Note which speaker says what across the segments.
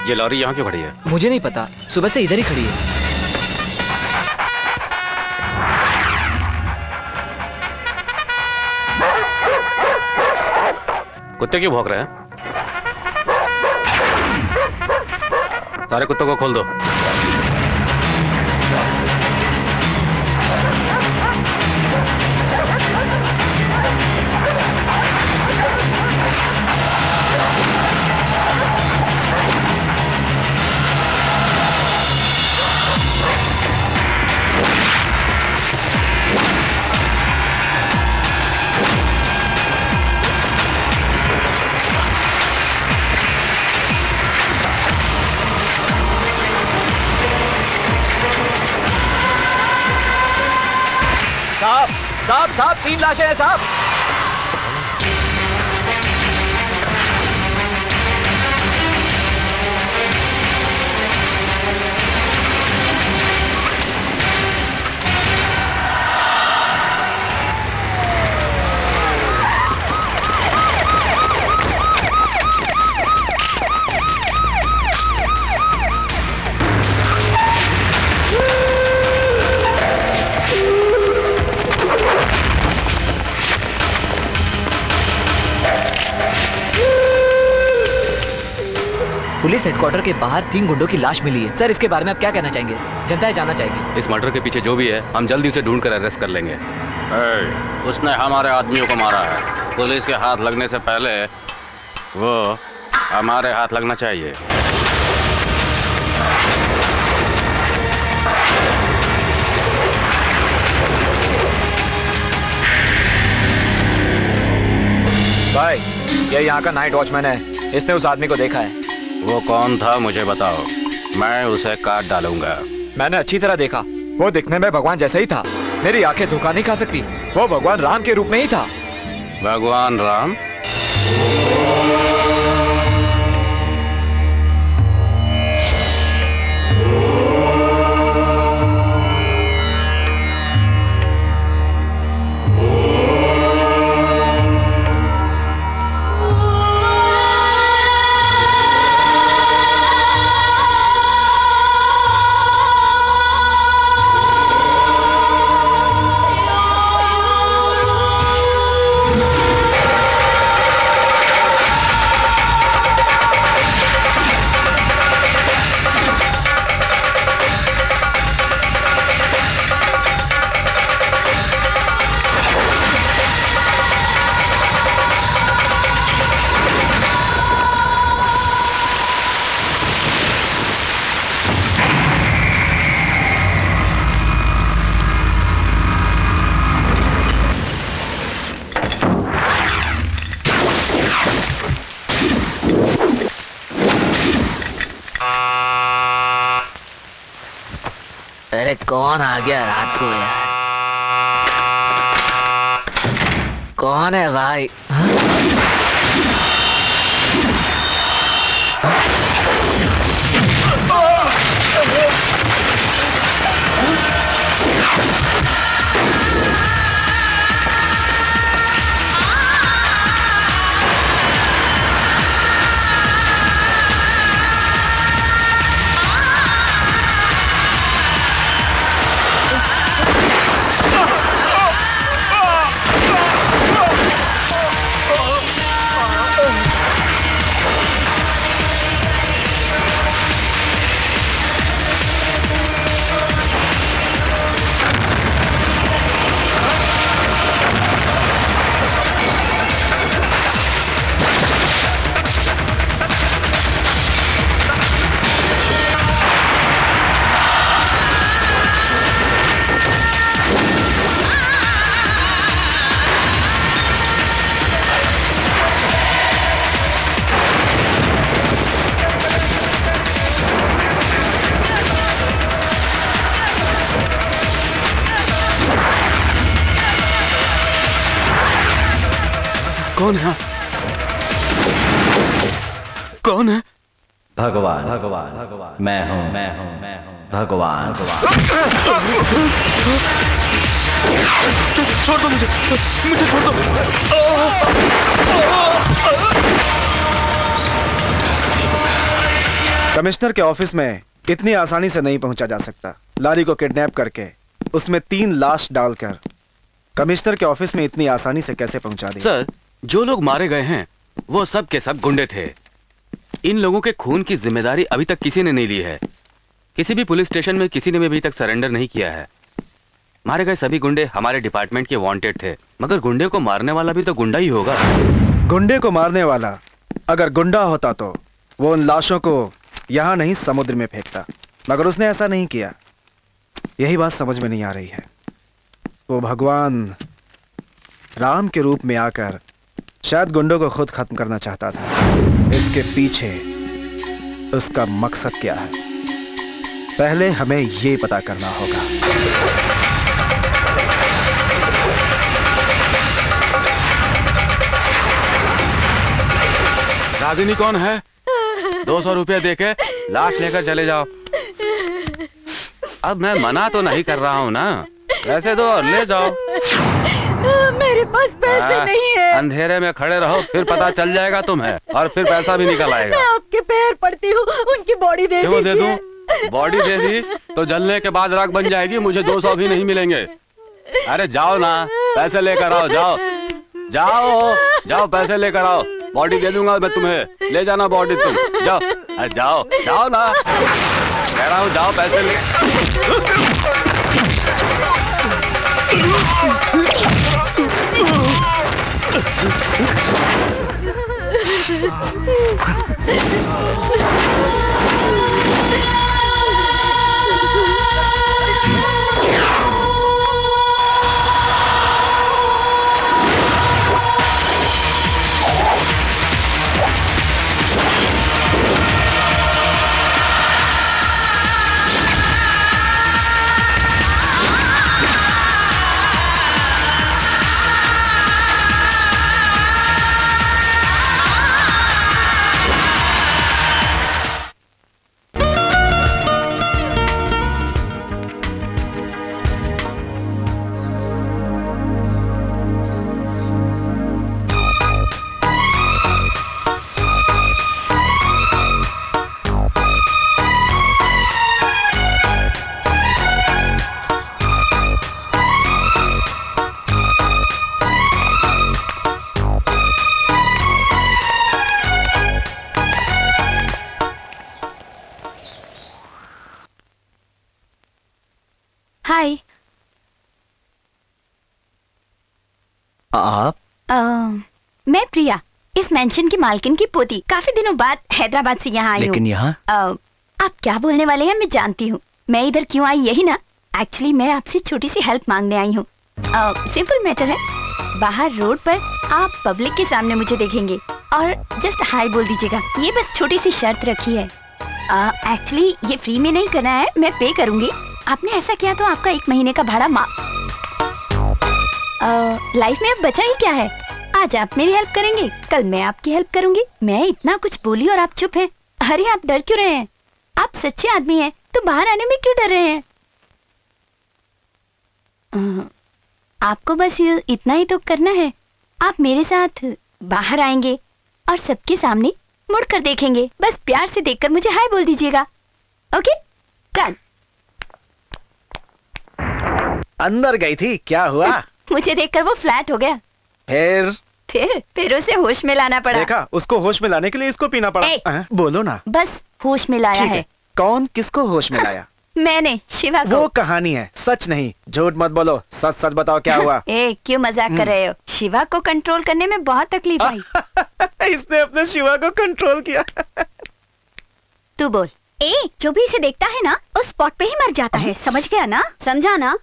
Speaker 1: ये लॉरी यहाँ क्यों खड़ी है?
Speaker 2: मुझे नहीं पता, सुबह से इधर ही खड़ी है।
Speaker 1: कुत्ते क्यों भौंक रहे हैं? सारे कुत्तों को खोल दो।
Speaker 2: साहब 3 लाशें हैं साहब। पुलिस हेडक्वार्टर के बाहर 3 गुंडों की लाश मिली है। सर, इसके बारे में आप क्या कहना चाहेंगे? जनता जानना चाहेगी।
Speaker 1: इस मर्डर के पीछे जो भी है, हम जल्दी उसे ढूंढकर अरेस्ट कर लेंगे। उसने हमारे आदमियों को मारा है। पुलिस के हाथ लगने से पहले वो हमारे हाथ लगना चाहिए।
Speaker 2: भाई, ये यहाँ का नाइट वॉचमैन है। इसने उस आदमी को देखा है।
Speaker 1: वो कौन था मुझे बताओ, मैं उसे काट डालूंगा।
Speaker 2: मैंने अच्छी तरह देखा, वो दिखने में भगवान जैसा ही था। मेरी आंखें धोखा नहीं खा सकती। वो भगवान राम के रूप में ही था।
Speaker 1: भगवान राम?
Speaker 2: अरे कौन आ गया रात को यार? कौन है भाई?
Speaker 1: कौन है? कौन है?
Speaker 2: भगवान भगवान भगवान मैं हूँ भगवान।
Speaker 1: छोड़ दो मुझे छोड़ दो।
Speaker 3: कमिश्नर के ऑफिस में इतनी आसानी से नहीं पहुंचा जा सकता। लारी को किडनैप करके उसमें 3 लाश डालकर कमिश्नर के ऑफिस में इतनी आसानी से कैसे पहुंचा दी?
Speaker 1: सर, जो लोग मारे गए हैं वो सब के सब गुंडे थे। इन लोगों के खून की जिम्मेदारी अभी तक किसी ने नहीं ली है। किसी भी पुलिस स्टेशन में किसी ने भी अभी तक सरेंडर नहीं किया है। मारे गए सभी गुंडे हमारे डिपार्टमेंट के वांटेड थे, मगर गुंडे को मारने वाला भी तो गुंडा ही होगा।
Speaker 3: गुंडे को मारने वाला अगर गुंडा होता तो वो उन लाशों को यहां नहीं समुद्र में फेंकता, मगर उसने ऐसा नहीं किया। यही बात समझ में नहीं आ रही है। वो भगवान राम के रूप में आकर शायद गुंडों को खुद खत्म करना चाहता था। इसके पीछे उसका मकसद क्या है, पहले हमें ये पता करना होगा।
Speaker 1: रागिनी कौन है? 200 रुपये देके लाश लेकर चले जाओ। अब मैं मना तो नहीं कर रहा हूँ ना, पैसे दो और ले जाओ।
Speaker 4: मेरे पास पैसे नहीं है।
Speaker 1: अंधेरे में खड़े रहो, फिर पता चल जाएगा तुम्हें, और फिर पैसा भी निकल आएगा।
Speaker 4: मैं आपके पैर पड़ती हूँ, उनकी बॉडी दे
Speaker 1: क्यों दे
Speaker 4: दीजिए।
Speaker 1: दूं? बॉडी दे दी तो जलने के बाद राख बन जाएगी, मुझे 200 भी नहीं मिलेंगे। अरे जाओ ना, पैसे लेकर आओ। जाओ जाओ जाओ, पैसे लेकर आओ। बॉडी दे दूंगा मैं तुम्हें, ले जाना बॉडी तुम। जाओ अरे जाओ जाओ ना, कह रहा हूँ जाओ, पैसे ले।
Speaker 4: हाय।
Speaker 2: आप?
Speaker 4: मैं प्रिया, इस मेंशन की मालकिन की पोती। काफी दिनों बाद हैदराबाद से यहाँ आई हूँ।
Speaker 2: लेकिन यहाँ?
Speaker 4: आप क्या बोलने वाले हैं मैं जानती हूँ। मैं इधर क्यों आई यही ना? एक्चुअली मैं आपसे छोटी सी हेल्प मांगने आई हूँ। सिंपल मैटर है। बाहर रोड पर आप पब्लिक के सामने मुझे देखेंगे और जस्ट हाय बोल दीजिएगा। ये बस छोटी सी शर्त रखी है। एक्चुअली ये फ्री में नहीं करना है, मैं पे करूंगी। आपने ऐसा किया तो आपका 1 महीने का भाड़ा माफ। लाइफ में अब बचा ही क्या है। आज आप मेरी हेल्प करेंगे, कल मैं आपकी हेल्प करूंगी। मैं इतना कुछ बोली और आप चुप हैं। अरे आप डर क्यों रहे हैं? आप सच्चे आदमी हैं तो बाहर आने में क्यों डर रहे हैं? आपको बस इतना ही तो करना है। आप मेरे साथ बाहर आएंगे और सबके सामने मुड़कर देखेंगे। बस प्यार से देखकर मुझे हाय बोल दीजिएगा। Okay done.
Speaker 3: अंदर गई थी, क्या हुआ?
Speaker 4: मुझे देखकर वो फ्लैट हो गया। फिर उसे होश में लाना पड़ा।
Speaker 3: देखा, उसको होश में लाने के लिए इसको पीना पड़ा। बोलो ना।
Speaker 4: बस होश में लाया है।
Speaker 3: कौन किसको होश में लाया?
Speaker 4: मैंने, शिवा को।
Speaker 3: वो कहानी है, सच नहीं। झूठ मत बोलो, सच सच बताओ क्या हुआ।
Speaker 4: क्यों मजाक कर रहे हो? शिवा को कंट्रोल करने में बहुत तकलीफ आई।
Speaker 3: इसने अपने शिवा को कंट्रोल किया।
Speaker 4: तू बोल। जो भी इसे देखता है ना, उस स्पॉट पे ही मर जाता है। समझ गया ना? समझा ना?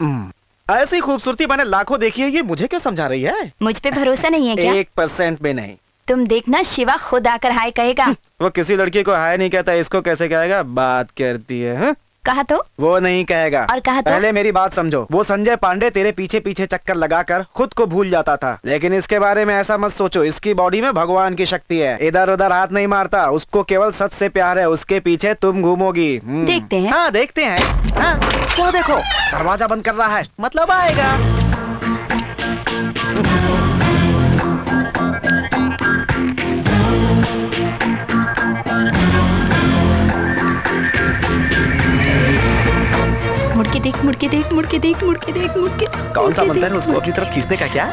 Speaker 3: ऐसी खूबसूरती मैंने लाखों देखी है, ये मुझे क्यों समझा रही है?
Speaker 4: मुझ पे भरोसा नहीं है क्या?
Speaker 3: 1% भी नहीं।
Speaker 4: तुम देखना, शिवा खुद आकर हाय कहेगा।
Speaker 3: वो किसी लड़की को हाय नहीं कहता, इसको कैसे कहेगा? बात करती है।
Speaker 4: कहा तो?
Speaker 3: वो नहीं कहेगा।
Speaker 4: और कहा तो?
Speaker 3: पहले मेरी बात समझो। वो संजय पांडे तेरे पीछे पीछे चक्कर लगाकर खुद को भूल जाता था, लेकिन इसके बारे में ऐसा मत सोचो। इसकी बॉडी में भगवान की शक्ति है। इधर उधर हाथ नहीं मारता, उसको केवल सच से प्यार है। उसके पीछे तुम घूमोगी।
Speaker 4: देखते हैं।
Speaker 3: हाँ देखते हैं। हाँ, वो देखो दरवाजा बंद कर रहा है, मतलब आएगा।
Speaker 4: मुड़ के देख, मुड़ के देख, मुड़ के देख, मुड़ के देख, मुड़ के।
Speaker 3: कौन सा मंदिर है उसको अपनी तरफ खींचने का क्या?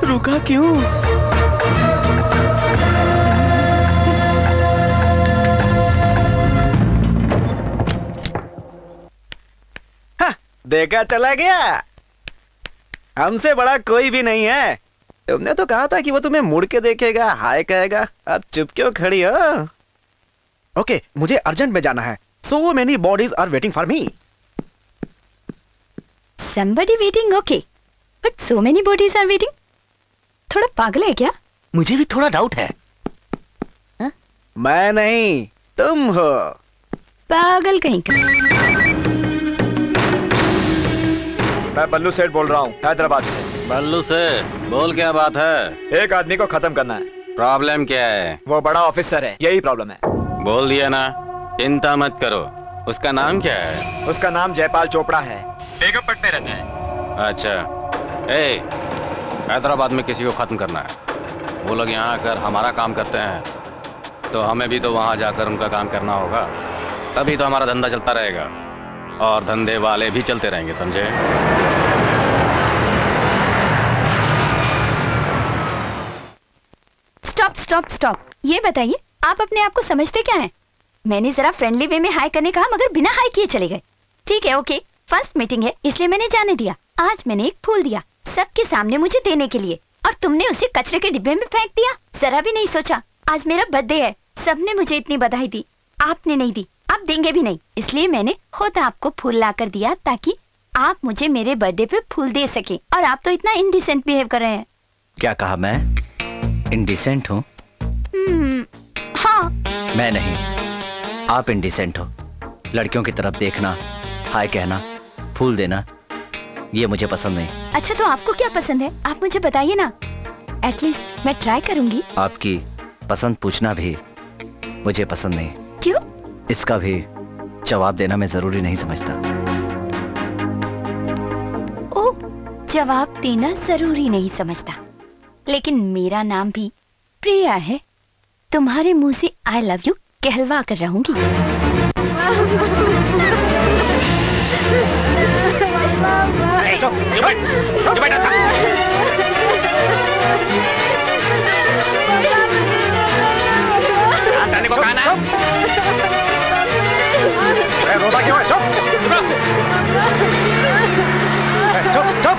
Speaker 3: रुका क्यों? हाँ, देखा चला गया। हमसे बड़ा कोई भी नहीं है। तुमने तो कहा था कि वो तुम्हें मुड़ के देखेगा, हाय कहेगा। अब चुप क्यों खड़ी हो? ओके, मुझे अर्जेंट में जाना है। So many bodies are waiting for me.
Speaker 4: Somebody waiting, okay. But so many bodies are waiting. थोड़ा पागल है क्या?
Speaker 2: मुझे भी थोड़ा डाउट है।
Speaker 3: मैं नहीं, तुम हो।
Speaker 4: पागल कहीं का।
Speaker 5: मैं बल्लू सेठ बोल रहा हूँ, हैदराबाद से।
Speaker 1: बल्लू से बोल, क्या बात है?
Speaker 5: एक आदमी को खत्म करना है।
Speaker 1: प्रॉब्लम क्या है?
Speaker 5: वो बड़ा ऑफिसर है, यही प्रॉब्लम है।
Speaker 1: बोल दिया ना, चिंता मत करो। उसका नाम क्या है?
Speaker 5: उसका नाम जयपाल चोपड़ा है, बेगमपट में रहता है।
Speaker 1: अच्छा, हैदराबाद में किसी को खत्म करना है। वो लोग यहाँ आकर हमारा काम करते हैं, तो हमें भी तो वहाँ जाकर उनका काम करना होगा। तभी तो हमारा धंधा चलता रहेगा, और धंधे वाले भी चलते रहेंगे, समझे?
Speaker 4: Stop stop stop. ये बताइए, आप अपने आप को समझते क्या हैं? मैंने जरा फ्रेंडली वे में हाय करने कहा, मगर बिना हाय किए चले गए। ठीक है, ओके, फर्स्ट मीटिंग है इसलिए मैंने जाने दिया। आज मैंने एक फूल दिया सबके सामने मुझे देने के लिए, और तुमने उसे कचरे के डिब्बे में फेंक दिया। जरा भी नहीं सोचा आज मेरा बर्थडे है। सबने मुझे इतनी बधाई दी, आपने नहीं दी, आप देंगे भी नहीं। इसलिए मैंने खुद आपको फूल ला कर दिया, ताकि आप मुझे मेरे बर्थडे पे फूल दे सके। और आप तो इतना इनडिसेंट बिहेव कर रहे हैं।
Speaker 2: क्या कहा? मैं इंडिसेंट हूँ?
Speaker 4: हाँ।
Speaker 2: मैं नहीं, आप इंडिसेंट हो। लड़कियों की तरफ देखना, हाय कहना, फूल देना, ये मुझे पसंद नहीं।
Speaker 4: अच्छा, तो आपको क्या पसंद है? आप मुझे बताइए ना, एटलीस्ट मैं ट्राई करूंगी।
Speaker 2: आपकी पसंद पूछना भी मुझे पसंद नहीं।
Speaker 4: क्यों?
Speaker 2: इसका भी जवाब देना मैं जरूरी नहीं समझता।
Speaker 4: ओ, जवाब देना जरूरी नहीं समझता, लेकिन मेरा नाम भी प्रिया है। तुम्हारे मुंह से आई लव यू कहलवा कर रहूंगी।
Speaker 3: रोता क्यों है? चुप चुप।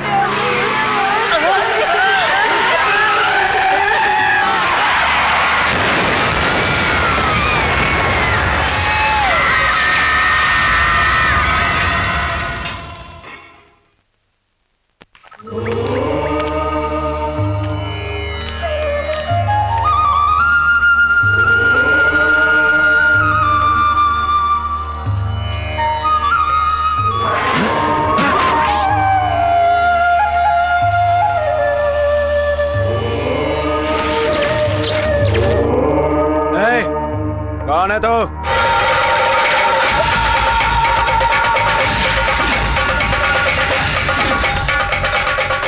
Speaker 3: कौन है तू?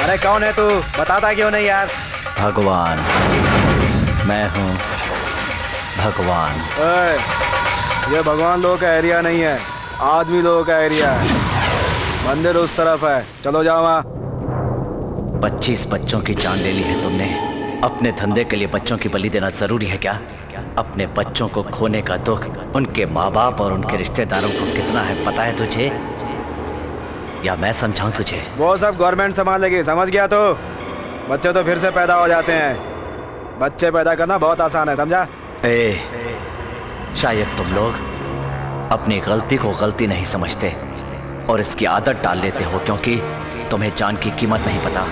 Speaker 3: अरे कौन है तू? बताता क्यों नहीं यार?
Speaker 2: भगवान, मैं हूँ भगवान।
Speaker 3: ये भगवान लोगों का एरिया नहीं है, आदमी लोगों का एरिया है। मंदिर उस तरफ है, चलो जाओ वहाँ।
Speaker 2: 25 बच्चों की जान ले ली है तुमने। अपने धंधे के लिए बच्चों की बलि देना जरूरी है क्या? अपने बच्चों को खोने का दुख उनके माँ बाप और उनके रिश्तेदारों को कितना है पता है तुझे, या मैं समझाऊं तुझे?
Speaker 3: वो सब गवर्नमेंट संभालेगी, समझ गया? तो बच्चे तो फिर से पैदा हो जाते हैं। बच्चे पैदा करना बहुत आसान है, समझा?
Speaker 2: शायद तुम लोग अपनी गलती को गलती नहीं समझते और इसकी आदत डाल लेते हो, क्योंकि तुम्हें जान की कीमत नहीं पता।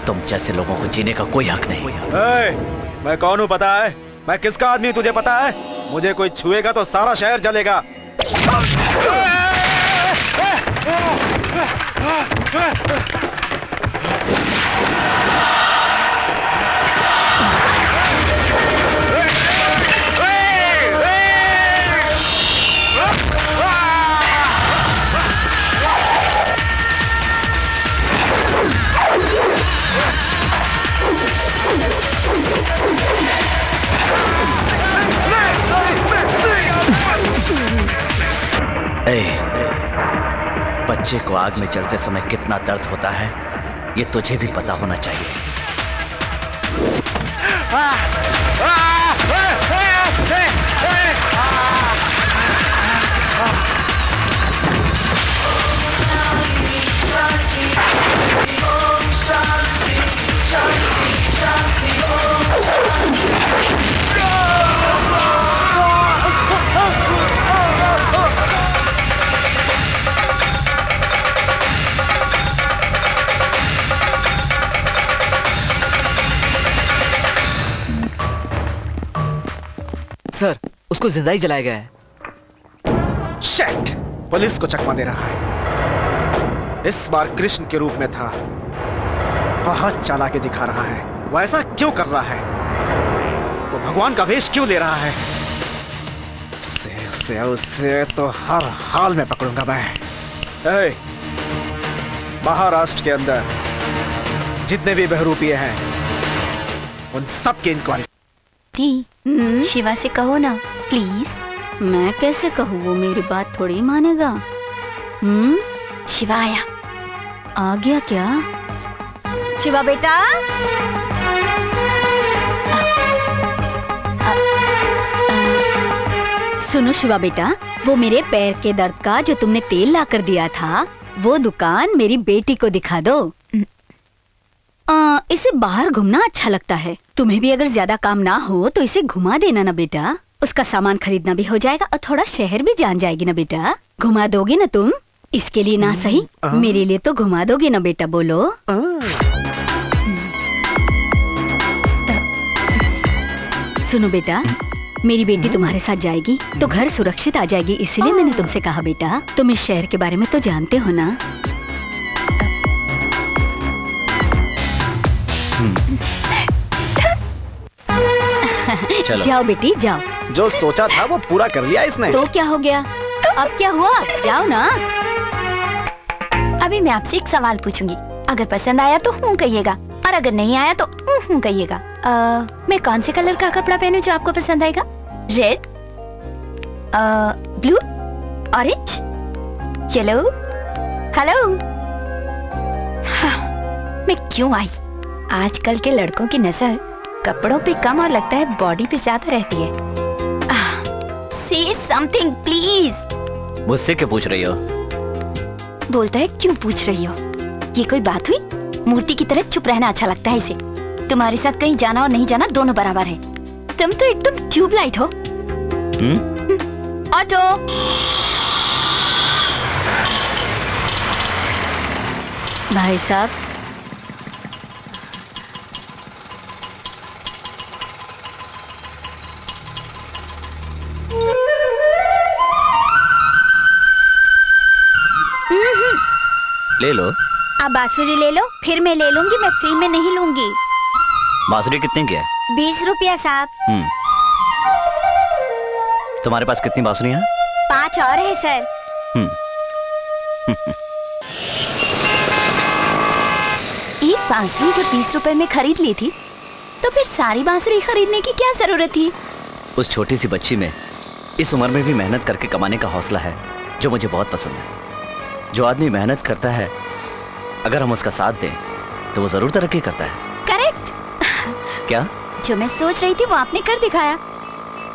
Speaker 2: तुम जैसे लोगों को जीने का कोई हक नहीं।
Speaker 3: मैं कौन हूँ पता है? मैं किसका आदमी तुझे पता है? मुझे कोई छुएगा तो सारा शहर जलेगा।
Speaker 2: बच्चे को आग में जलते समय कितना दर्द होता है ये तुझे भी पता होना चाहिए।
Speaker 6: सर, उसको जिंदा ही जलाया गया है।
Speaker 3: शिट! पुलिस को चकमा दे रहा है। इस बार कृष्ण के रूप में था। बहुत चालाकी दिखा रहा है। वो ऐसा क्यों कर रहा है? वो भगवान का वेश क्यों ले रहा है? उसे तो हर हाल में पकड़ूंगा मैं। महाराष्ट्र के अंदर जितने भी बहरूपीय हैं उन सब की इंक्वायरी।
Speaker 4: शिवा से कहो ना प्लीज।
Speaker 7: मैं कैसे कहूँ, वो मेरी बात थोड़ी मानेगा।
Speaker 4: शिवा आया।
Speaker 7: आ गया क्या? शिवा बेटा, सुनो शिवा बेटा, वो मेरे पैर के दर्द का जो तुमने तेल ला कर दिया था वो दुकान मेरी बेटी को दिखा दो। इसे बाहर घूमना अच्छा लगता है। तुम्हें भी अगर ज्यादा काम ना हो तो इसे घुमा देना ना बेटा। उसका सामान खरीदना भी हो जाएगा और थोड़ा शहर भी जान जाएगी ना बेटा। घुमा दोगे ना तुम? इसके लिए ना सही मेरे लिए तो घुमा दोगे ना बेटा, बोलो। सुनो बेटा, मेरी बेटी तुम्हारे साथ जाएगी तो घर सुरक्षित आ जाएगी, इसलिए मैंने तुमसे कहा बेटा। तुम इस शहर के बारे में तो जानते हो ना।
Speaker 2: चलो।
Speaker 7: जाओ बेटी जाओ।
Speaker 3: जो सोचा था वो पूरा कर लिया इसने।
Speaker 7: तो क्या हो गया? अब क्या हुआ? जाओ ना।
Speaker 4: अभी मैं आपसे एक सवाल पूछूंगी, अगर पसंद आया तो हूँ कहिएगा और अगर नहीं आया तो हूँ कहिएगा। मैं कौन से कलर का कपड़ा पहनूं जो आपको पसंद आएगा? Red, blue, orange, yellow, hello. मैं क्यों आई? आजकल के लड़कों की नजर कपड़ों पे कम और लगता है बॉडी पे ज्यादा रहती है। से समथिंग प्लीज।
Speaker 2: मुझसे क्यों पूछ रही हो?
Speaker 4: बोलता है क्यों पूछ रही हो? ये कोई बात हुई? मूर्ति की तरह चुप रहना अच्छा लगता है इसे। तुम्हारे साथ कहीं जाना और नहीं जाना दोनों बराबर है। तुम तो एकदम ट्यूबलाइट हो। ऑटो।
Speaker 7: भाई साहब,
Speaker 2: ले लो।
Speaker 7: आप बांसुरी ले लो, फिर मैं ले लूंगी। मैं फ्री में नहीं लूंगी।
Speaker 2: बांसुरी कितने की है?
Speaker 7: 20 रुपया साहब।
Speaker 2: तुम्हारे पास कितनी बांसुरियां?
Speaker 7: 5 और है सर।
Speaker 4: एक बांसुरी जब 20 रुपए में खरीद ली थी तो फिर सारी बांसुरी खरीदने की क्या जरूरत थी?
Speaker 2: उस छोटी सी बच्ची में इस उम्र में भी मेहनत करके कमाने का हौसला है जो मुझे बहुत पसंद है। जो आदमी मेहनत करता है अगर हम उसका साथ दें तो वो जरूर तरक्की करता है।
Speaker 4: करेक्ट।
Speaker 2: क्या?
Speaker 4: जो मैं सोच रही थी वो आपने कर दिखाया।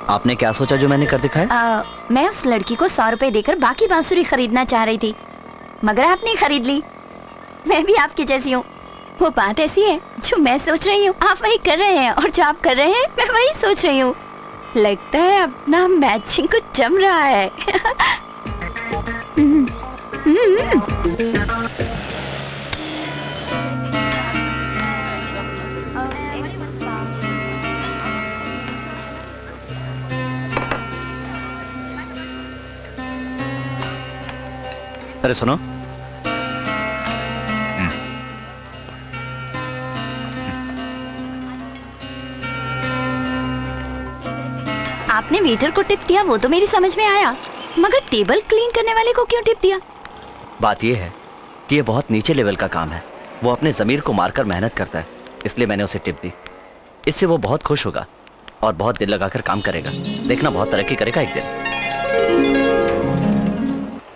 Speaker 2: आपने क्या सोचा जो मैंने कर दिखाया?
Speaker 4: मैं उस लड़की को 100 रुपए देकर बाकी बांसुरी खरीदना चाह रही थी, मगर आपने खरीद ली। मैं भी आपकी जैसी हूँ। वो बात ऐसी है, जो मैं सोच रही हूँ आप वही कर रहे हैं और जो आप कर रहे हैं मैं वही सोच रही हूँ। लगता है अपना मैचिंग कुछ जम रहा है।
Speaker 2: अरे सुनो,
Speaker 4: आपने वेटर को टिप दिया वो तो मेरी समझ में आया, मगर टेबल क्लीन करने वाले को क्यों टिप दिया?
Speaker 2: बात यह है कि ये बहुत नीचे लेवल का काम है। वो अपने ज़मीर को मारकर मेहनत करता है, इसलिए मैंने उसे टिप दी। इससे वो बहुत खुश होगा और बहुत दिल लगाकर काम करेगा। देखना, बहुत तरक्की करेगा एक दिन।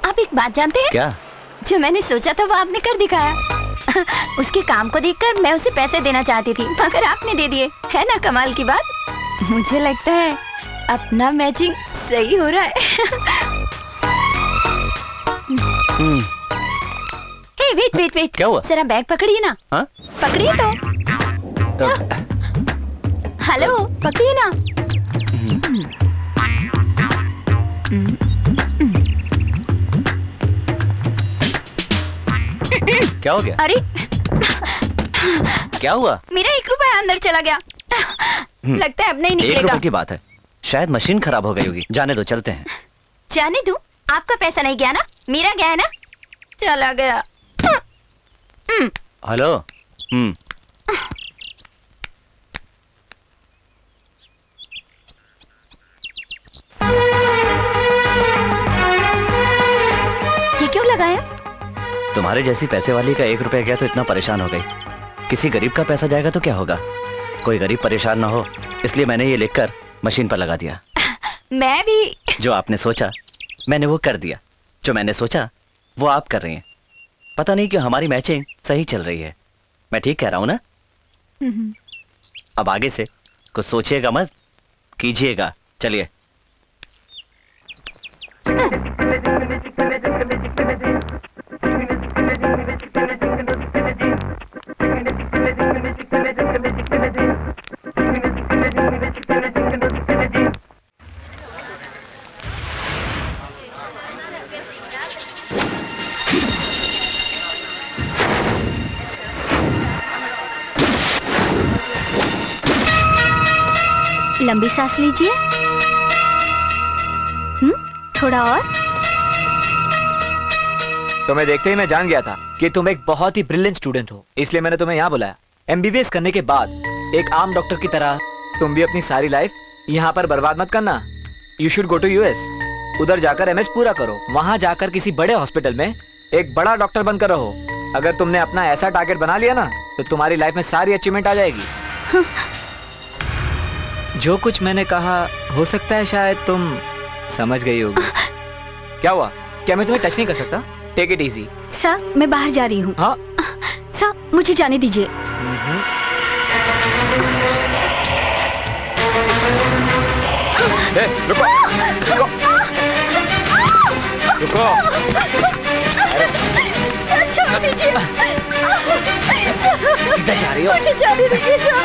Speaker 4: आप एक बात जानते हैं?
Speaker 2: क्या?
Speaker 4: जो मैंने सोचा था वो आपने कर दिखाया। उसके काम को देखकर मैं उसे पैसे देना चाहती थी, मगर आपने दे दिए। है ना कमाल की बात? मुझे लगता है अपना मैचिंग सही हो रहा है। हे वेट वेट वेट,
Speaker 2: क्या हुआ?
Speaker 4: जरा बैग पकड़िए ना।
Speaker 2: हाँ?
Speaker 4: पकड़िए तो। हेलो, पकड़िए ना।
Speaker 2: क्या हो गया?
Speaker 4: अरे
Speaker 2: क्या हुआ?
Speaker 4: मेरा 1 रुपया अंदर चला गया। लगता है अब नहीं
Speaker 2: 1
Speaker 4: निकलेगा।
Speaker 2: रुपए की बात है, शायद मशीन खराब हो गई होगी। जाने दो, चलते हैं।
Speaker 4: जाने दूं? आपका पैसा नहीं गया ना, मेरा गया है ना। चला गया।
Speaker 2: हेलो।
Speaker 4: ये क्यों लगाया?
Speaker 2: तुम्हारे जैसी पैसे वाली का 1 रुपया गया तो इतना परेशान हो गई। किसी गरीब का पैसा जाएगा तो क्या होगा? कोई गरीब परेशान ना हो, इसलिए मैंने ये लिखकर मशीन पर लगा दिया।
Speaker 4: मैं भी।
Speaker 2: जो आपने सोचा मैंने वो कर दिया, जो मैंने सोचा वो आप कर रही हैं। पता नहीं क्यों हमारी मैचिंग सही चल रही है। मैं ठीक कह रहा हूं ना? अब आगे से कुछ सोचिएगा मत, कीजिएगा। चलिए।
Speaker 7: लंबी सांस लीजिए। थोड़ा और।
Speaker 6: तुम्हें देखते ही मैं जान गया था कि तुम एक बहुत ही ब्रिलियंट स्टूडेंट हो, इसलिए मैंने तुम्हें यहाँ बुलाया। एमबीबीएस करने के बाद एक आम डॉक्टर की तरह तुम भी अपनी सारी लाइफ यहाँ पर बर्बाद मत करना। You should go to US. उधर जाकर एमएस पूरा करो, वहां जाकर किसी बड़े हॉस्पिटल में एक बड़ा डॉक्टर बनकर रहो। अगर तुमने अपना ऐसा टारगेट बना लिया ना तो तुम्हारी लाइफ में सारी अचीवमेंट आ जाएगी। जो कुछ मैंने कहा हो सकता है शायद तुम समझ गई होगी। क्या हुआ? क्या मैं तुम्हें टच नहीं कर सकता? Take it easy.
Speaker 7: सर, मैं बाहर जा रही हूँ।
Speaker 6: हाँ?
Speaker 7: सर, मुझे जाने दीजिए।
Speaker 5: रुको रुको रुको।
Speaker 7: सर, छोड़ दीजिए।
Speaker 6: किधर जा रही हो?
Speaker 7: मुझे जाने दीजिए सर।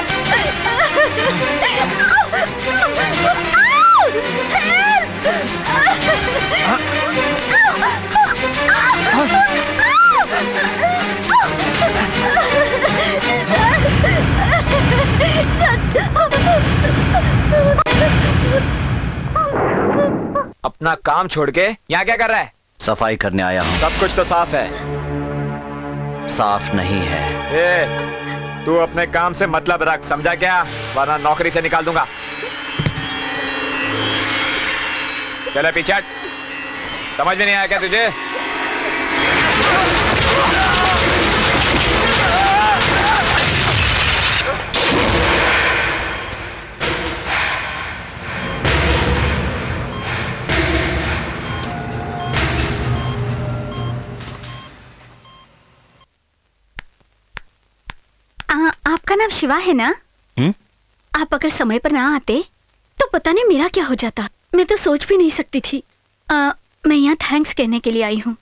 Speaker 6: अपना काम छोड़ के यहाँ क्या कर रहा है?
Speaker 2: सफाई करने आया हूँ।
Speaker 5: सब कुछ तो साफ है।
Speaker 2: साफ नहीं है।
Speaker 5: ए, तू अपने काम से मतलब रख, समझा क्या? वरना नौकरी से निकाल दूंगा। चले पीछे हट। समझ में नहीं आया क्या तुझे?
Speaker 7: आपका नाम शिवा है ना? आप अगर समय पर ना आते तो पता नहीं मेरा क्या हो जाता। मैं तो सोच भी नहीं सकती थी। मैं यहाँ थैंक्स कहने के लिए आई हूँ।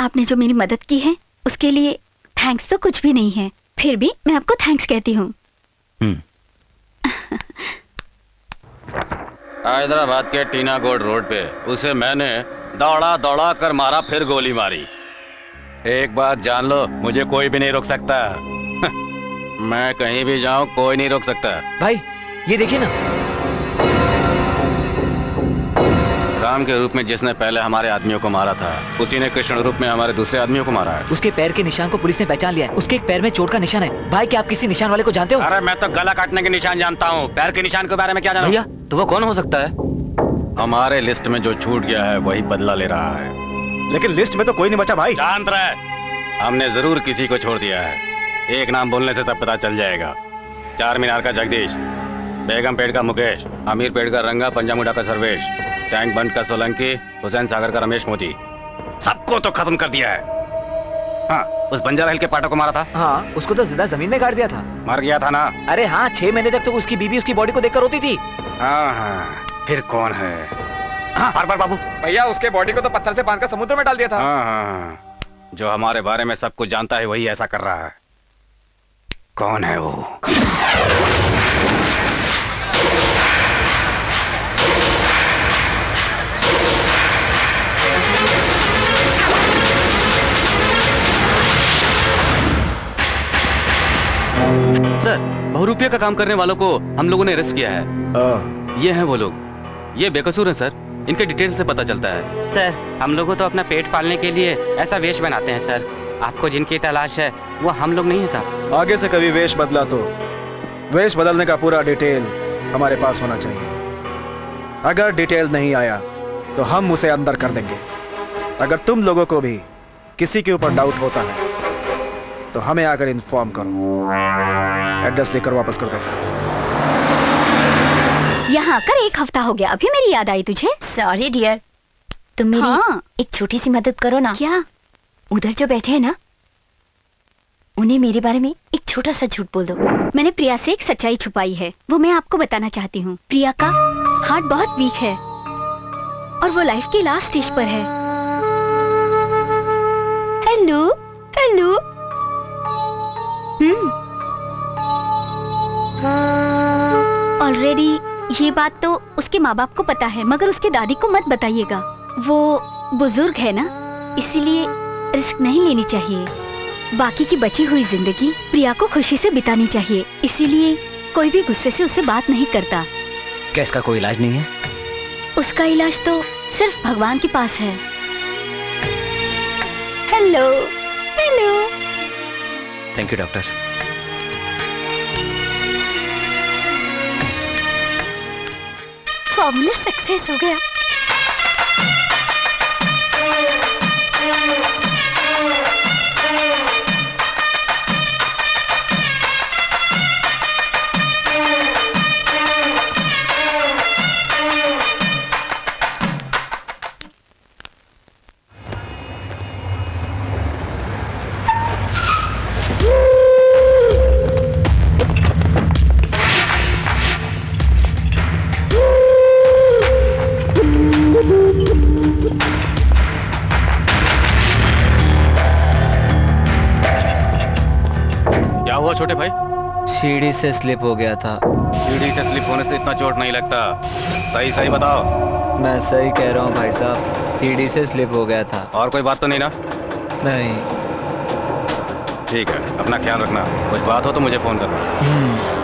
Speaker 7: आपने जो मेरी मदद की है उसके लिए थैंक्स तो कुछ भी नहीं है, फिर भी मैं आपको थैंक्स कहती हूँ।
Speaker 1: हैदराबाद के टीनागोड रोड पे उसे मैंने दौड़ा दौड़ा कर मारा, फिर गोली मारी। एक बात जान लो, मुझे कोई भी नहीं रोक सकता। मैं कहीं भी जाऊं कोई नहीं रोक सकता।
Speaker 6: भाई ये देखिए ना।
Speaker 1: राम के रूप में जिसने पहले हमारे आदमियों को मारा था, उसी ने कृष्ण रूप में हमारे दूसरे आदमियों को मारा है।
Speaker 6: उसके पैर के निशान को पुलिस ने पहचान लिया है। उसके एक पैर में चोट का निशान है। भाई क्या आप किसी निशान वाले को जानते हो?
Speaker 1: अरे मैं तो गला काटने के निशान जानता हूँ, पैर के निशान के बारे में क्या जानता
Speaker 6: भैया तो वो कौन हो सकता है?
Speaker 1: हमारे लिस्ट में जो छूट गया है वही बदला ले रहा है।
Speaker 3: लेकिन लिस्ट में तो कोई नहीं बचा भाई।
Speaker 1: शांत रहे, हमने जरूर किसी को छोड़ दिया है। एक नाम बोलने से सब पता चल जाएगा। चार मीनार का जगदीश, बेगम पेड़ का मुकेश, अमीर पेड़ का रंगा, पंजामुड़ा का सर्वेश, टैंक बंद का सोलंकी, हुसैन सागर का रमेश मोदी, सबको तो खत्म कर दिया है। हाँ, उस बंजारा हिल के पाटो को मारा था।
Speaker 6: हाँ, उसको तो जिंदा जमीन में गाड़ दिया था।
Speaker 1: मर गया था ना?
Speaker 6: अरे हाँ, 6 महीने तक तो उसकी बीबी उसकी बॉडी को देखकर रोती थी।
Speaker 1: हाँ हाँ, फिर कौन है? हाँ, बार बाबू
Speaker 5: भैया उसके बॉडी को तो पत्थर से बांधकर समुद्र में डाल दिया था।
Speaker 1: हाँ हाँ, जो हमारे बारे में सब कुछ जानता है वही ऐसा कर रहा है। कौन है वो? सर, बहुरूपिया का काम करने वालों को हम लोगों ने अरेस्ट किया है। ये हैं वो लोग। ये बेकसूर हैं सर, इनके डिटेल से पता चलता है।
Speaker 8: सर, हम लोगों तो अपना पेट पालने के लिए ऐसा वेश बनाते हैं सर। आपको जिनकी तलाश है वो हम लोग नहीं है साहब।
Speaker 3: आगे से कभी वेश बदला तो वेश बदलने का पूरा डिटेल हमारे पास होना चाहिए। अगर डिटेल नहीं आया तो हम उसे अंदर कर देंगे। अगर तुम लोगों को भी किसी के ऊपर डाउट होता है तो हमें आकर इन्फॉर्म करो। एड्रेस लेकर वापस कर दो।
Speaker 7: यहाँ आकर 1 हफ्ता हो गया, अभी मेरी याद आई तुझे?
Speaker 4: सॉरी डियर, तुम मेरी
Speaker 7: हाँ।
Speaker 4: एक छोटी सी मदद करो ना।
Speaker 7: क्या?
Speaker 4: उधर जो बैठे हैं ना, उन्हें मेरे बारे में एक छोटा सा झूठ बोल दो।
Speaker 7: मैंने प्रिया से एक सच्चाई छुपाई है, वो मैं आपको बताना चाहती हूँ। प्रिया का हार्ट बहुत वीक है और वो लाइफ की लास्ट स्टेज पर है।
Speaker 4: Hello hello.
Speaker 7: ऑलरेडी ये बात तो उसके माँ बाप को पता है, मगर उसके दादी को मत बताइएगा। वो बुजुर्ग है ना, इसीलिए रिस्क नहीं लेनी चाहिए। बाकी की बची हुई जिंदगी प्रिया को खुशी से बितानी चाहिए, इसीलिए कोई भी गुस्से से उससे बात नहीं करता।
Speaker 2: क्या इसका कोई इलाज नहीं है?
Speaker 7: उसका इलाज तो सिर्फ भगवान के पास है।
Speaker 4: Hello hello.
Speaker 2: Thank you doctor.
Speaker 4: Formula success हो गया।
Speaker 1: छोटे भाई?
Speaker 6: सीढ़ी से स्लिप हो गया था।
Speaker 1: सीढ़ी से स्लिप होने से इतना चोट नहीं लगता। सही सही बताओ।
Speaker 6: मैं सही कह रहा हूँ भाई साहब, सीढ़ी से स्लिप हो गया था।
Speaker 1: और कोई बात तो नहीं ना?
Speaker 6: नहीं।
Speaker 1: ठीक है, अपना ख्याल रखना। कुछ बात हो तो मुझे फोन करना।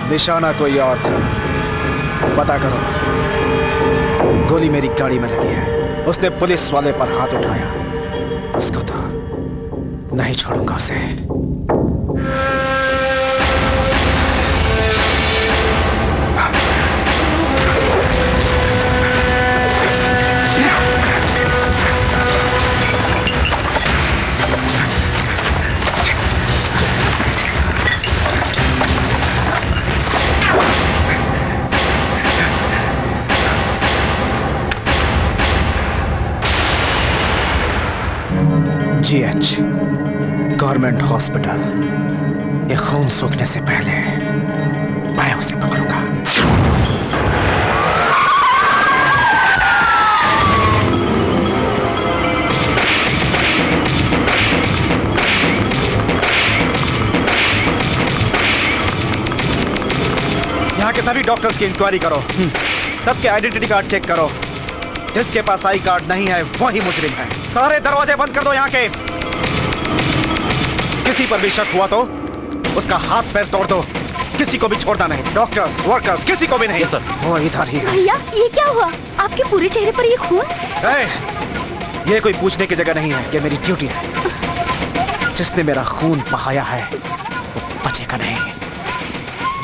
Speaker 3: निशाना कोई और था। पता करो। गोली मेरी गाड़ी में लगी है। उसने पुलिस वाले पर हाथ उठाया। उसको तो नहीं छोड़ूंगा उसे। GH government hospital. ये खून सूखने से पहले मैं उसे पकड़ूंगा। यहाँ के सभी डॉक्टर्स की इंक्वायरी करो। सबके आइडेंटिटी कार्ड चेक करो। जिसके पास आई कार्ड नहीं है वही मुजरिम है। सारे दरवाजे बंद कर दो यहाँ के। किसी पर भी शक हुआ तो उसका हाथ पैर तोड़ दो। किसी को भी छोड़ना नहीं। डॉक्टर्स, वर्कर्स, किसी को भी नहीं।
Speaker 1: सर।
Speaker 3: वो इधर ही है।
Speaker 7: भैया ये क्या हुआ? आपके पूरे चेहरे पर ये खून?
Speaker 3: ये कोई पूछने की जगह नहीं है। ये मेरी ड्यूटी है। जिसने मेरा खून बहाया है वो बचेगा नहीं।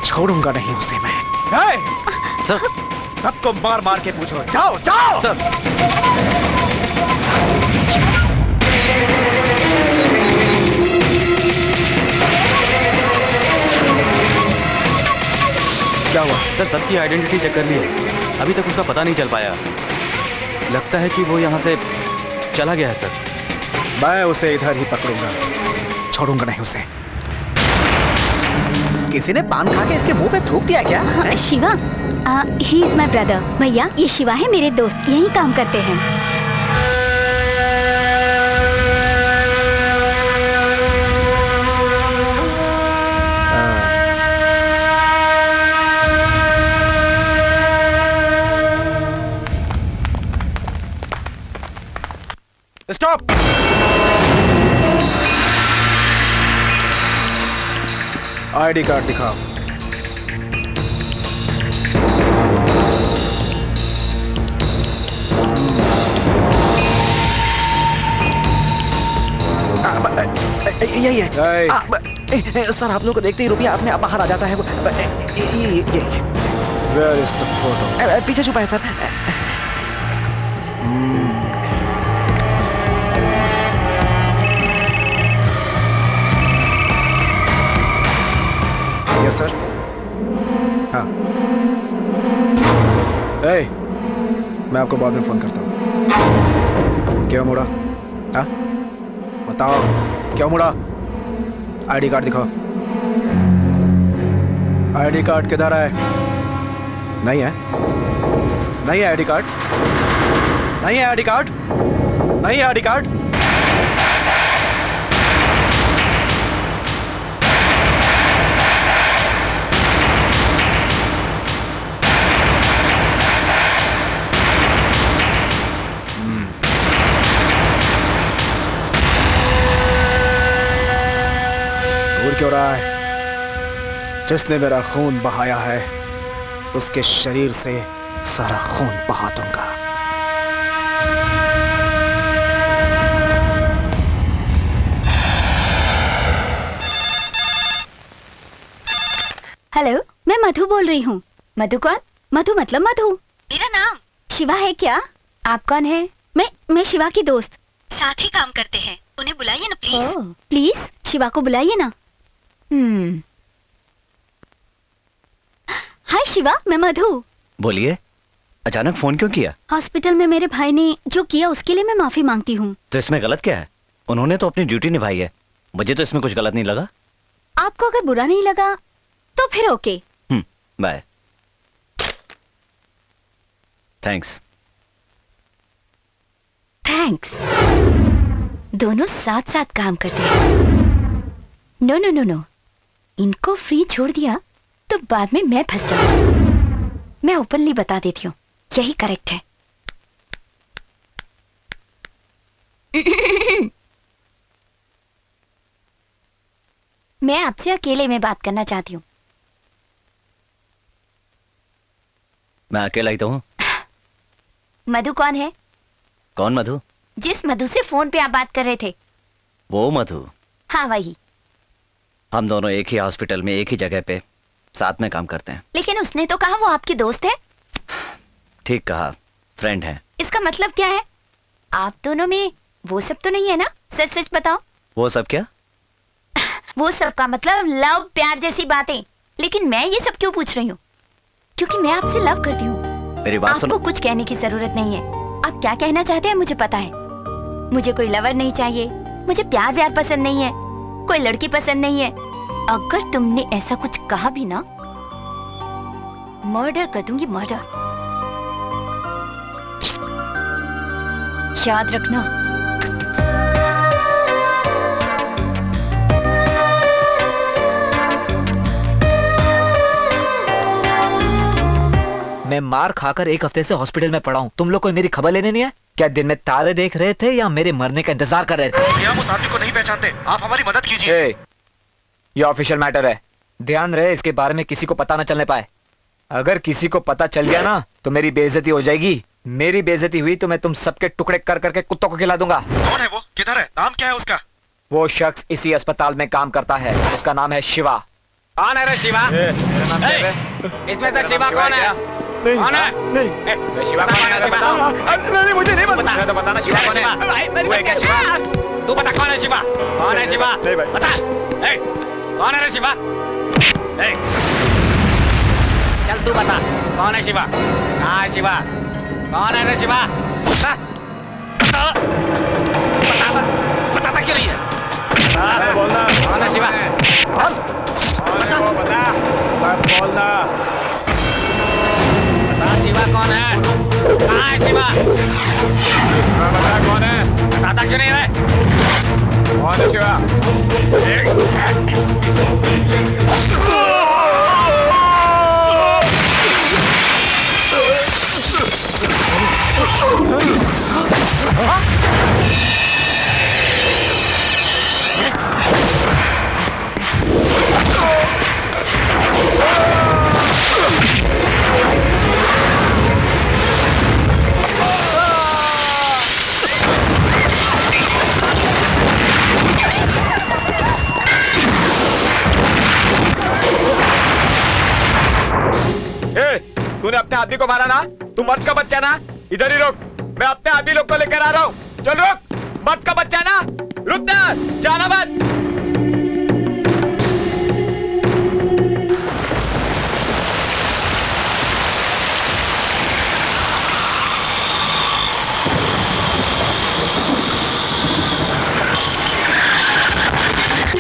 Speaker 3: छोड़ूंगा नहीं उसे मैं।
Speaker 1: सर।
Speaker 3: सबको मार मार के पूछो। जाओ जाओ।
Speaker 1: सर।
Speaker 3: क्या हुआ?
Speaker 1: सर सबकी आइडेंटिटी चेक कर ली है। अभी तक उसका पता नहीं चल पाया। लगता है कि वो यहाँ से चला गया है सर।
Speaker 3: मैं उसे इधर ही पकड़ूंगा। छोड़ूंगा नहीं उसे। किसी ने पान खा के इसके मुंह पे थूक दिया क्या?
Speaker 7: हाँ, Shiva, he is my brother. भैया ये शिवा है, मेरे दोस्त, यही काम करते हैं।
Speaker 3: स्टॉप। आईडी कार्ड दिखाओ।
Speaker 9: यही है। सर आप लोग को देखते ही रुपया अपने आप बाहर आ जाता है। वो ये
Speaker 3: Where is the photo?
Speaker 9: पीछे छुपा है सर।
Speaker 3: Yes sir. हाँ। मैं आपको बाद में फोन करता हूँ। क्यों मुड़ा? हाँ बताओ क्यों मुड़ा? आईडी कार्ड दिखाओ। आईडी कार्ड किधर है? नहीं है? नहीं है आईडी कार्ड? नहीं है आईडी कार्ड? नहीं है आईडी कार्ड? क्यों रहा है? जिसने मेरा खून बहाया है उसके शरीर से सारा खून बहा दूंगा।
Speaker 7: हेलो, मैं मधु बोल रही हूँ।
Speaker 4: मधु कौन?
Speaker 7: मधु मतलब मधु। मेरा नाम शिवा है क्या?
Speaker 4: आप कौन है?
Speaker 7: मैं शिवा की दोस्त, साथ ही काम करते हैं। उन्हें बुलाइए ना प्लीज। प्लीज शिवा को बुलाइए ना। हाय शिवा, मैं मधु।
Speaker 2: बोलिए, अचानक फोन क्यों किया?
Speaker 7: हॉस्पिटल में मेरे भाई ने जो किया उसके लिए मैं माफी मांगती हूँ।
Speaker 2: तो इसमें गलत क्या है? उन्होंने तो अपनी ड्यूटी निभाई है। मुझे तो इसमें कुछ गलत नहीं लगा।
Speaker 7: आपको अगर बुरा नहीं लगा तो फिर ओके।
Speaker 2: बाय। थैंक्स।
Speaker 4: थैंक्स। दोनों साथ साथ काम करते हैं। नो नो नो नो, इनको फ्री छोड़ दिया तो बाद में मैं फंस जाऊंगी। मैं ओपनली बता देती हूँ, यही करेक्ट है। मैं आपसे अकेले में बात करना चाहती हूँ।
Speaker 2: मैं अकेला ही तो हूँ।
Speaker 4: मधु कौन है?
Speaker 2: कौन मधु?
Speaker 4: जिस मधु से फोन पे आप बात कर रहे थे।
Speaker 2: वो मधु?
Speaker 4: हाँ वही।
Speaker 2: हम दोनों एक ही हॉस्पिटल में एक ही जगह पे साथ में काम करते हैं।
Speaker 4: लेकिन उसने तो कहा वो आपकी दोस्त है।
Speaker 2: ठीक कहा, फ्रेंड है।
Speaker 4: इसका मतलब क्या है? आप दोनों में वो सब तो नहीं है ना? सच सच बताओ।
Speaker 2: वो सब क्या?
Speaker 4: वो सब का मतलब लव प्यार जैसी बातें। लेकिन मैं ये सब क्यों पूछ रही हूँ? क्योंकि मैं आपसे लव करती हूँ।
Speaker 2: मेरी बात सुनो।
Speaker 4: आपको कुछ कहने की जरूरत नहीं है। आप क्या कहना चाहते हैं मुझे पता है। मुझे कोई लवर नहीं चाहिए, मुझे प्यार व्यार पसंद नहीं है, कोई लड़की पसंद नहीं है। अगर तुमने ऐसा कुछ कहा भी ना, मर्डर कर दूंगी, मर्डर। याद रखना।
Speaker 6: मैं मार खाकर एक हफ्ते से हॉस्पिटल में पड़ा हूँ। तुम लोग कोई मेरी खबर लेने नहीं है क्या? दिन में तारे देख रहे थे या मेरे मरने का इंतजार कर रहे थे?
Speaker 3: हम उस आदमी को नहीं पहचानते, आप हमारी मदद कीजिए।
Speaker 6: ये ऑफिशियल मैटर है, ध्यान रहे इसके बारे में किसी को पता न चलने पाए। अगर किसी को पता चल गया ना तो मेरी बेइज्जती हो जाएगी। मेरी बेइज्जती हुई तो मैं तुम सबके टुकड़े कर करके कुत्तों को खिला दूंगा।
Speaker 3: कौन है वो? किधर है? नाम क्या है उसका?
Speaker 6: वो शख्स इसी अस्पताल में काम करता है, उसका नाम है शिवा।
Speaker 8: कौन है रे शिवा? इसमें से शिवा कौन है? कौन है?
Speaker 5: नहीं
Speaker 8: शिवा कौन है? शिवा
Speaker 5: नहीं, मुझे नहीं पता।
Speaker 8: बता, तो बताना शिवा कौन है? तू है क्या शिवा? तू बता कौन है शिवा? कौन है शिवा?
Speaker 5: नहीं भाई।
Speaker 8: बता। कौन है रे शिवा? चल तू बता कौन है शिवा? कहाँ है शिवा? कौन है रे शिवा? बता बताता क्यों नहीं है?
Speaker 5: अरे बोलना।
Speaker 8: कौन है शिवा?
Speaker 5: कौन है वो? बता। बोलना।
Speaker 8: बता शिवा कौन है? कहाँ है शिवा?
Speaker 5: बता कौन है?
Speaker 8: बताता क्यों नहीं है?
Speaker 5: कौन है शिवा? तूने अपने आदमी को मारा ना? तू मर्द का बच्चा ना? इधर ही रुक, मैं अपने आदमी लोग को लेकर आ रहा हूँ। चल रुक, मर्द का बच्चा ना? रुक ना, जाना मत।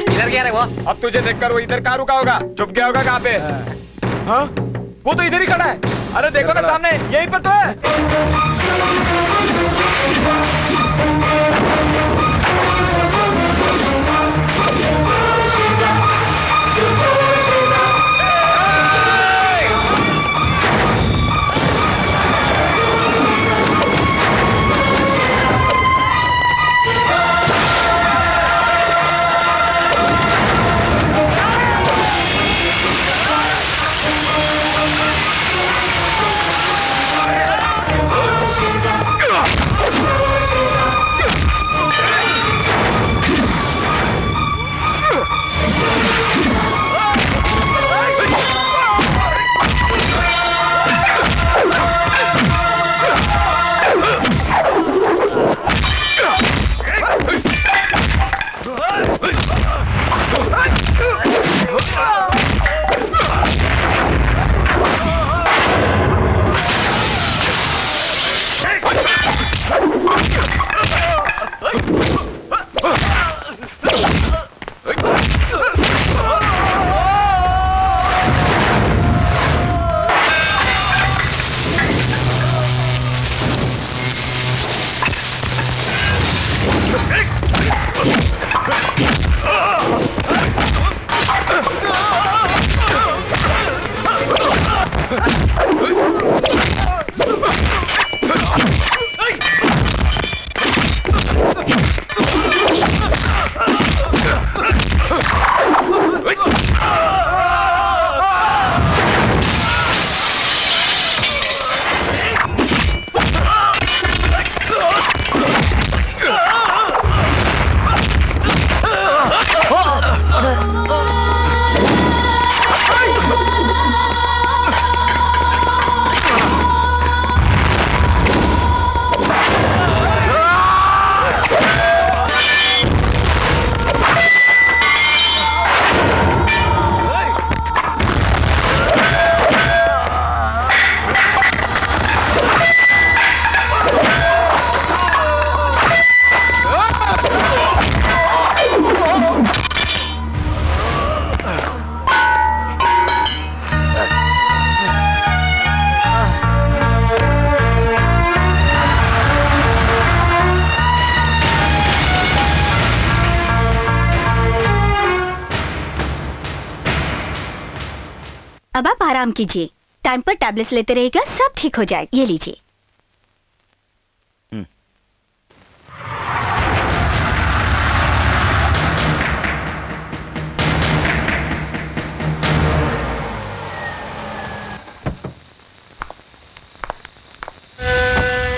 Speaker 8: इधर क्या रे वो?
Speaker 5: अब तुझे देखकर वो इधर कहाँ रुका होगा? चुप गया होगा कहाँ पे? हाँ? वो तो इधर ही खड़ा है। अरे देखो ना सामने, यहीं पर तो है।
Speaker 7: अब आप आराम कीजिए, टाइम पर टैबलेट्स लेते रहिएगा, सब ठीक हो जाएगा। ये लीजिए।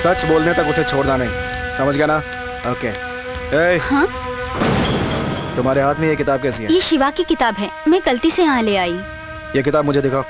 Speaker 3: सच बोलने तक उसे छोड़ना नहीं, समझ गया ना? ओके।
Speaker 7: हाँ?
Speaker 3: तुम्हारे हाथ में ये किताब कैसी है?
Speaker 7: ये शिवा की किताब है, मैं गलती से यहाँ ले आई।
Speaker 3: ये किताब मुझे दिखाओ।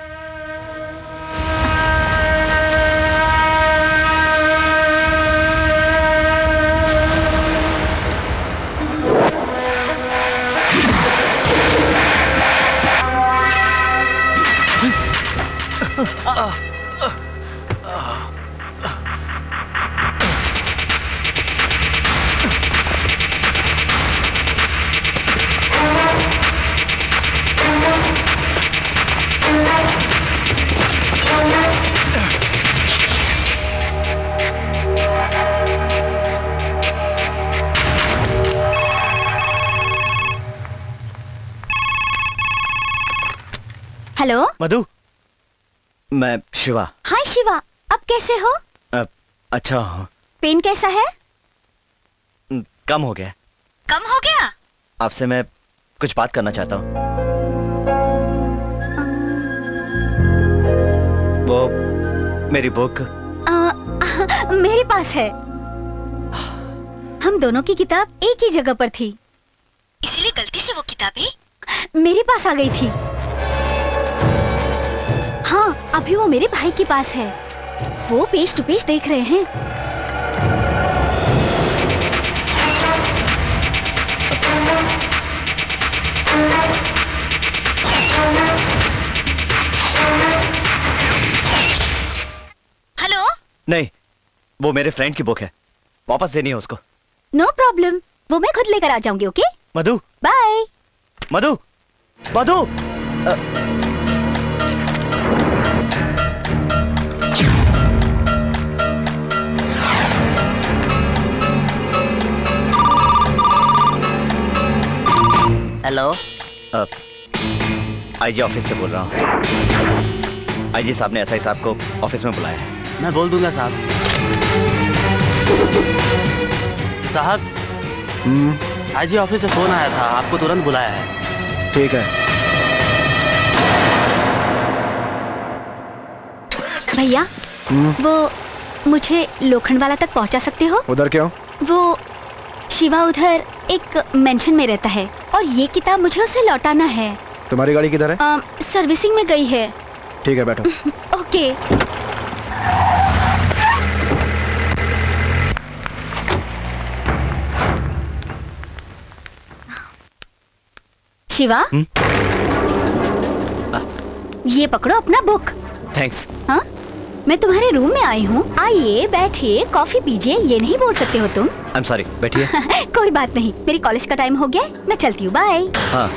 Speaker 7: हेलो
Speaker 2: मधु, मैं शिवा।
Speaker 7: हाय शिवा, अब कैसे हो?
Speaker 2: अच्छा हूँ।
Speaker 7: पेन कैसा है?
Speaker 2: कम हो गया।
Speaker 7: कम हो गया?
Speaker 2: आपसे मैं कुछ बात करना चाहता हूँ। वो मेरी बुक
Speaker 7: मेरे पास है। हम दोनों की किताब एक ही जगह पर थी, इसलिए गलती से वो किताबें मेरे पास आ गई थी। हाँ, अभी वो मेरे भाई के पास है, वो पेज टू पेज देख रहे हैं। हेलो?
Speaker 2: नहीं, वो मेरे फ्रेंड की बुक है, वापस देनी है उसको।
Speaker 7: नो प्रॉब्लम, वो मैं खुद लेकर आ जाऊंगी। ओके
Speaker 2: मधु,
Speaker 7: बाय।
Speaker 2: मधु, मधु।
Speaker 8: हेलो,
Speaker 2: आईजी ऑफिस से बोल रहा हूँ। आईजी साहब ने एसआई साहब को ऑफिस में बुलाया है।
Speaker 8: मैं बोल दूंगा साहब। साहब, आईजी ऑफिस से फोन आया था, आपको तुरंत बुलाया है।
Speaker 3: ठीक है।
Speaker 7: भैया, वो मुझे लोखंडवाला तक पहुंचा सकते हो?
Speaker 3: उधर क्यों?
Speaker 7: वो शिवा उधर एक मेंशन में रहता है और ये किताब मुझे उसे लौटाना है।
Speaker 3: तुम्हारी गाड़ी किधर है?
Speaker 7: सर्विसिंग में गई है।
Speaker 3: ठीक है, बैठो।
Speaker 7: ओके। शिवा, ये पकड़ो अपना बुक।
Speaker 2: थैंक्स।
Speaker 7: हाँ, मैं तुम्हारे रूम में आई हूँ, आइए बैठिए, कॉफी पीजिए, ये नहीं बोल सकते हो तुम?
Speaker 2: आई एम सॉरी, बैठिए।
Speaker 7: कोई बात नहीं, मेरी कॉलेज का टाइम हो गया, मैं चलती हूँ, बाय।
Speaker 2: हाँ।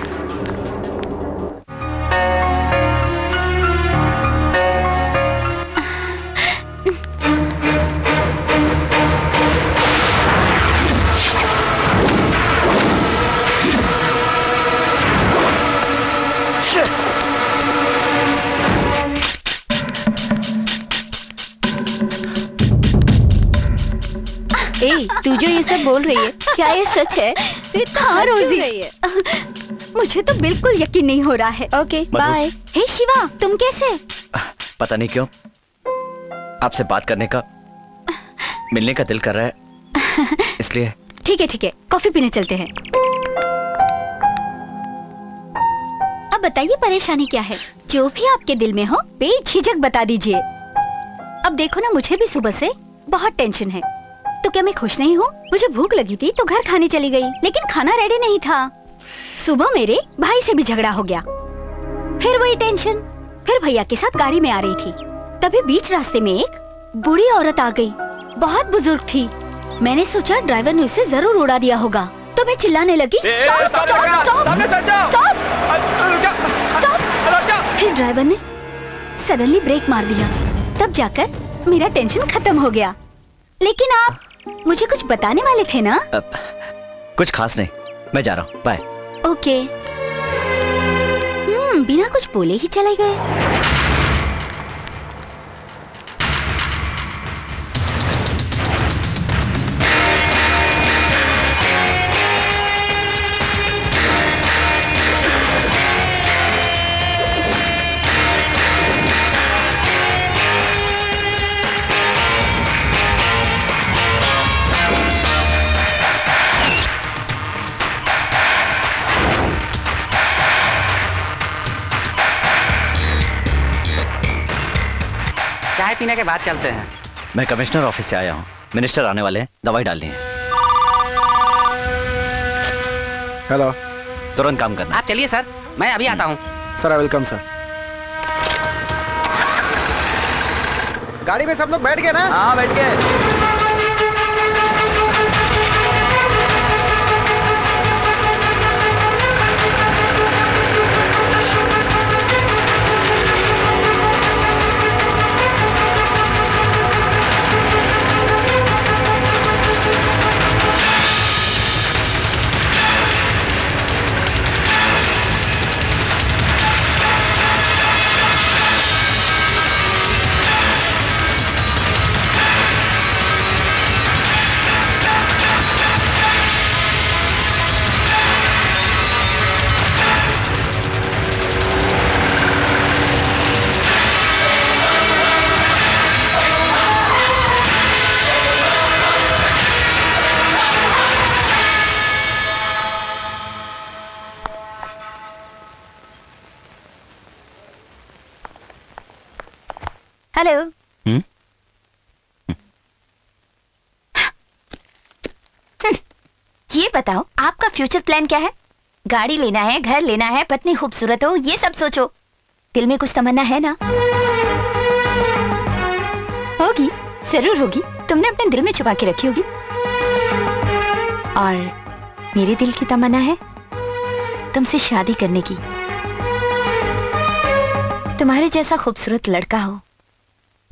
Speaker 4: ए, तू जो ये सब बोल रही है, क्या ये सच है?
Speaker 7: हाँ रोजी, मुझे तो बिल्कुल यकीन नहीं हो रहा है।
Speaker 4: Okay, bye.
Speaker 7: हे शिवा, तुम कैसे?
Speaker 2: पता नहीं क्यों आपसे बात करने का, मिलने का दिल कर रहा है, इसलिए।
Speaker 7: ठीक है, कॉफी पीने चलते हैं। अब बताइए परेशानी क्या है? जो भी आपके दिल में हो बेझिझक बता दीजिए। अब देखो ना, मुझे भी सुबह से बहुत टेंशन है। तो क्या मैं खुश नहीं हूँ? मुझे भूख लगी थी तो घर खाने चली गई, लेकिन खाना रेडी नहीं था। सुबह मेरे भाई से भी झगड़ा हो गया, फिर वही टेंशन। फिर भैया के साथ गाड़ी में आ रही थी, तभी बीच रास्ते में एक बूढ़ी औरत आ गई, बहुत बुजुर्ग थी। मैंने सोचा ड्राइवर ने उसे जरूर उड़ा दिया होगा, तो मैं चिल्लाने लगी, स्टॉप स्टॉप स्टॉप स्टॉप। फिर ड्राइवर ने सडनली ब्रेक मार दिया, तब जाकर मेरा टेंशन खत्म हो गया। लेकिन आप मुझे कुछ बताने वाले थे ना?
Speaker 2: कुछ खास नहीं, मैं जा रहा हूँ, बाय।
Speaker 7: ओके। बिना कुछ बोले ही चले गए।
Speaker 8: चाय पीने के बाद चलते हैं।
Speaker 2: मैं कमिश्नर ऑफिस से आया हूँ, मिनिस्टर आने वाले हैं, दवाई डालनी है।
Speaker 3: हेलो।
Speaker 2: तुरंत काम करना।
Speaker 8: आप चलिए सर, मैं अभी आता हूँ।
Speaker 3: Sir, welcome sir. गाड़ी में सब लोग बैठ गए ना?
Speaker 6: हाँ बैठ गए।
Speaker 4: हेलो। ये बताओ, आपका फ्यूचर प्लान क्या है? गाड़ी लेना है, घर लेना है, पत्नी खूबसूरत हो, ये सब सोचो। दिल में कुछ तमन्ना है ना? होगी, जरूर होगी। तुमने अपने दिल में छुपा के रखी होगी। और मेरे दिल की तमन्ना है तुमसे शादी करने की। तुम्हारे जैसा खूबसूरत लड़का हो,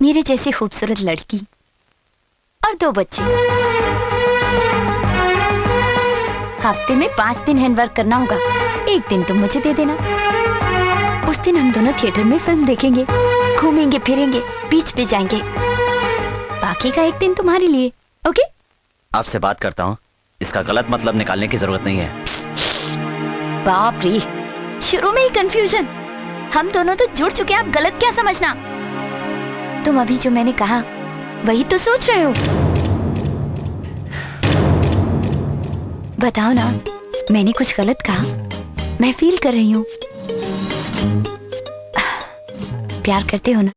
Speaker 4: मेरे जैसी खूबसूरत लड़की और 2 बच्चे। हफ्ते में 5 दिन हैंडवर्क करना होगा। 1 दिन तुम मुझे दे देना। उस दिन हम दोनों थिएटर में फिल्म देखेंगे, घूमेंगे फिरेंगे, बीच पे जाएंगे। बाकी का 1 दिन तुम्हारे लिए। ओके?
Speaker 2: आपसे बात करता हूँ, इसका गलत मतलब निकालने की जरूरत नहीं है।
Speaker 4: बाप रे, शुरू में ही कंफ्यूजन। हम दोनों तो जुड़ चुके हैं, आप गलत क्या समझना। तुम अभी जो मैंने कहा वही तो सोच रहे हो। बताओ ना, मैंने कुछ गलत कहा? मैं फील कर रही हूँ। प्यार करते हो ना?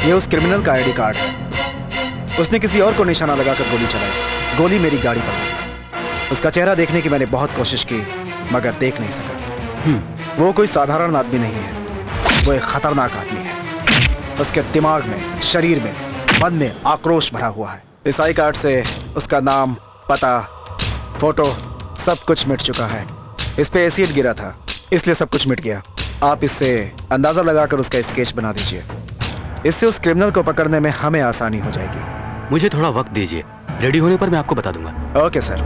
Speaker 3: ये उस क्रिमिनल का आईडी कार्ड है। उसने किसी और को निशाना लगाकर गोली चलाई। गोली मेरी गाड़ी पर लगी। उसका चेहरा देखने की मैंने बहुत कोशिश की, मगर देख नहीं सका। वो कोई साधारण आदमी नहीं है, वो एक खतरनाक आदमी है। उसके दिमाग में, शरीर में, मन में आक्रोश भरा हुआ है। इस आई कार्ड से उसका नाम, पता, फोटो सब कुछ मिट चुका है। इस पे एसिड गिरा था, इसलिए सब कुछ मिट गया। आप इससे अंदाजा लगाकर उसका स्केच बना दीजिए। इससे उस क्रिमिनल को पकड़ने में हमें आसानी हो जाएगी।
Speaker 1: मुझे थोड़ा वक्त दीजिए, रेडी होने पर मैं आपको बता दूंगा।
Speaker 3: Okay sir.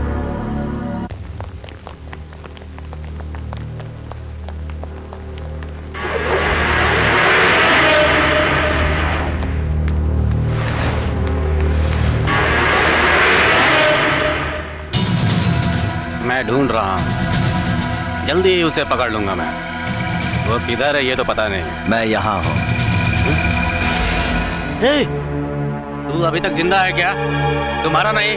Speaker 1: मैं ढूंढ रहा हूँ, जल्दी ही उसे पकड़ लूंगा मैं। वो किधर है ये तो पता नहीं।
Speaker 2: मैं यहाँ हूँ।
Speaker 1: तू अभी तक जिंदा है क्या? तुम्हारा नहीं?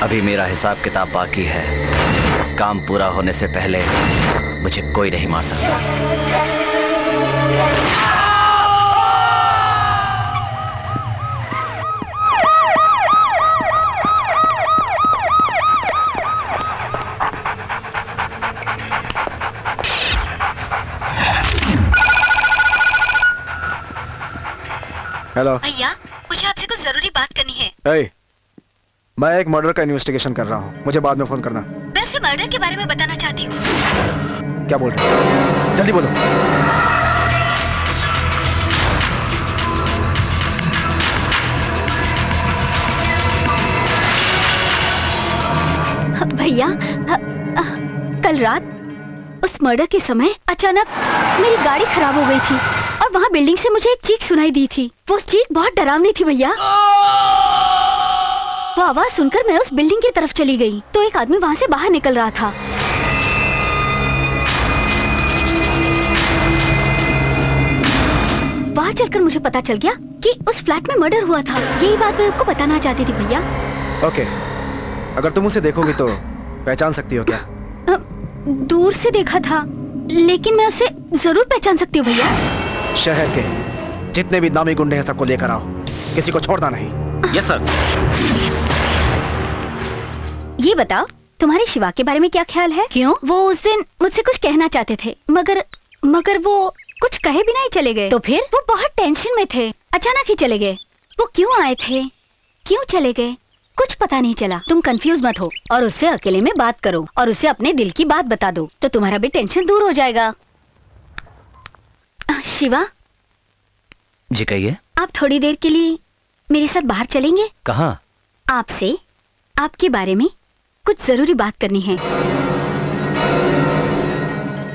Speaker 2: अभी मेरा हिसाब किताब बाकी है। काम पूरा होने से पहले मुझे कोई नहीं मार सकता।
Speaker 3: हेलो
Speaker 7: भैया, मुझे आपसे कुछ जरूरी बात करनी है।
Speaker 3: मैं एक मर्डर का इन्वेस्टिगेशन कर रहा हूँ, मुझे बाद में फोन करना।
Speaker 7: वैसे मर्डर के बारे में बताना चाहती हूँ।
Speaker 3: क्या बोल रहे हो? जल्दी बोलो।
Speaker 7: कल रात उस मर्डर के समय अचानक मेरी गाड़ी खराब हो गई थी और वहाँ बिल्डिंग से मुझे एक चीख सुनाई दी थी। वो चीख बहुत डरावनी थी भैया। वो आवाज सुनकर मैं उस बिल्डिंग की तरफ चली गई तो एक आदमी वहाँ से बाहर निकल रहा था। वहाँ चलकर मुझे पता चल गया कि उस फ्लैट में मर्डर हुआ था। यही बात मैं आपको बताना चाहती थी भैया।
Speaker 3: ओके, अगर तुम उसे देखोगी तो पहचान सकती हो क्या?
Speaker 7: दूर से देखा था लेकिन मैं उसे जरूर पहचान सकती हूँ भैया।
Speaker 3: शहर के जितने भी नामी गुंडे हैं सबको लेकर आओ, किसी को छोड़ना नहीं।
Speaker 2: Yes sir.
Speaker 7: ये बताओ तुम्हारे शिवा के बारे में क्या ख्याल है? क्यों? वो उस दिन मुझसे कुछ कहना चाहते थे मगर वो कुछ कहे बिना ही चले गए। तो फिर? वो बहुत टेंशन में थे, अचानक ही चले गए। वो क्यों आए थे, क्यों चले गए, कुछ पता नहीं चला। तुम कंफ्यूज मत हो और उससे अकेले में बात करो और उसे अपने दिल की बात बता दो तो तुम्हारा भी टेंशन दूर हो जाएगा। शिवा
Speaker 2: जी कहिए।
Speaker 7: आप थोड़ी देर के लिए मेरे साथ बाहर चलेंगे?
Speaker 2: कहाँ?
Speaker 7: आपसे आपके बारे में कुछ जरूरी बात करनी है।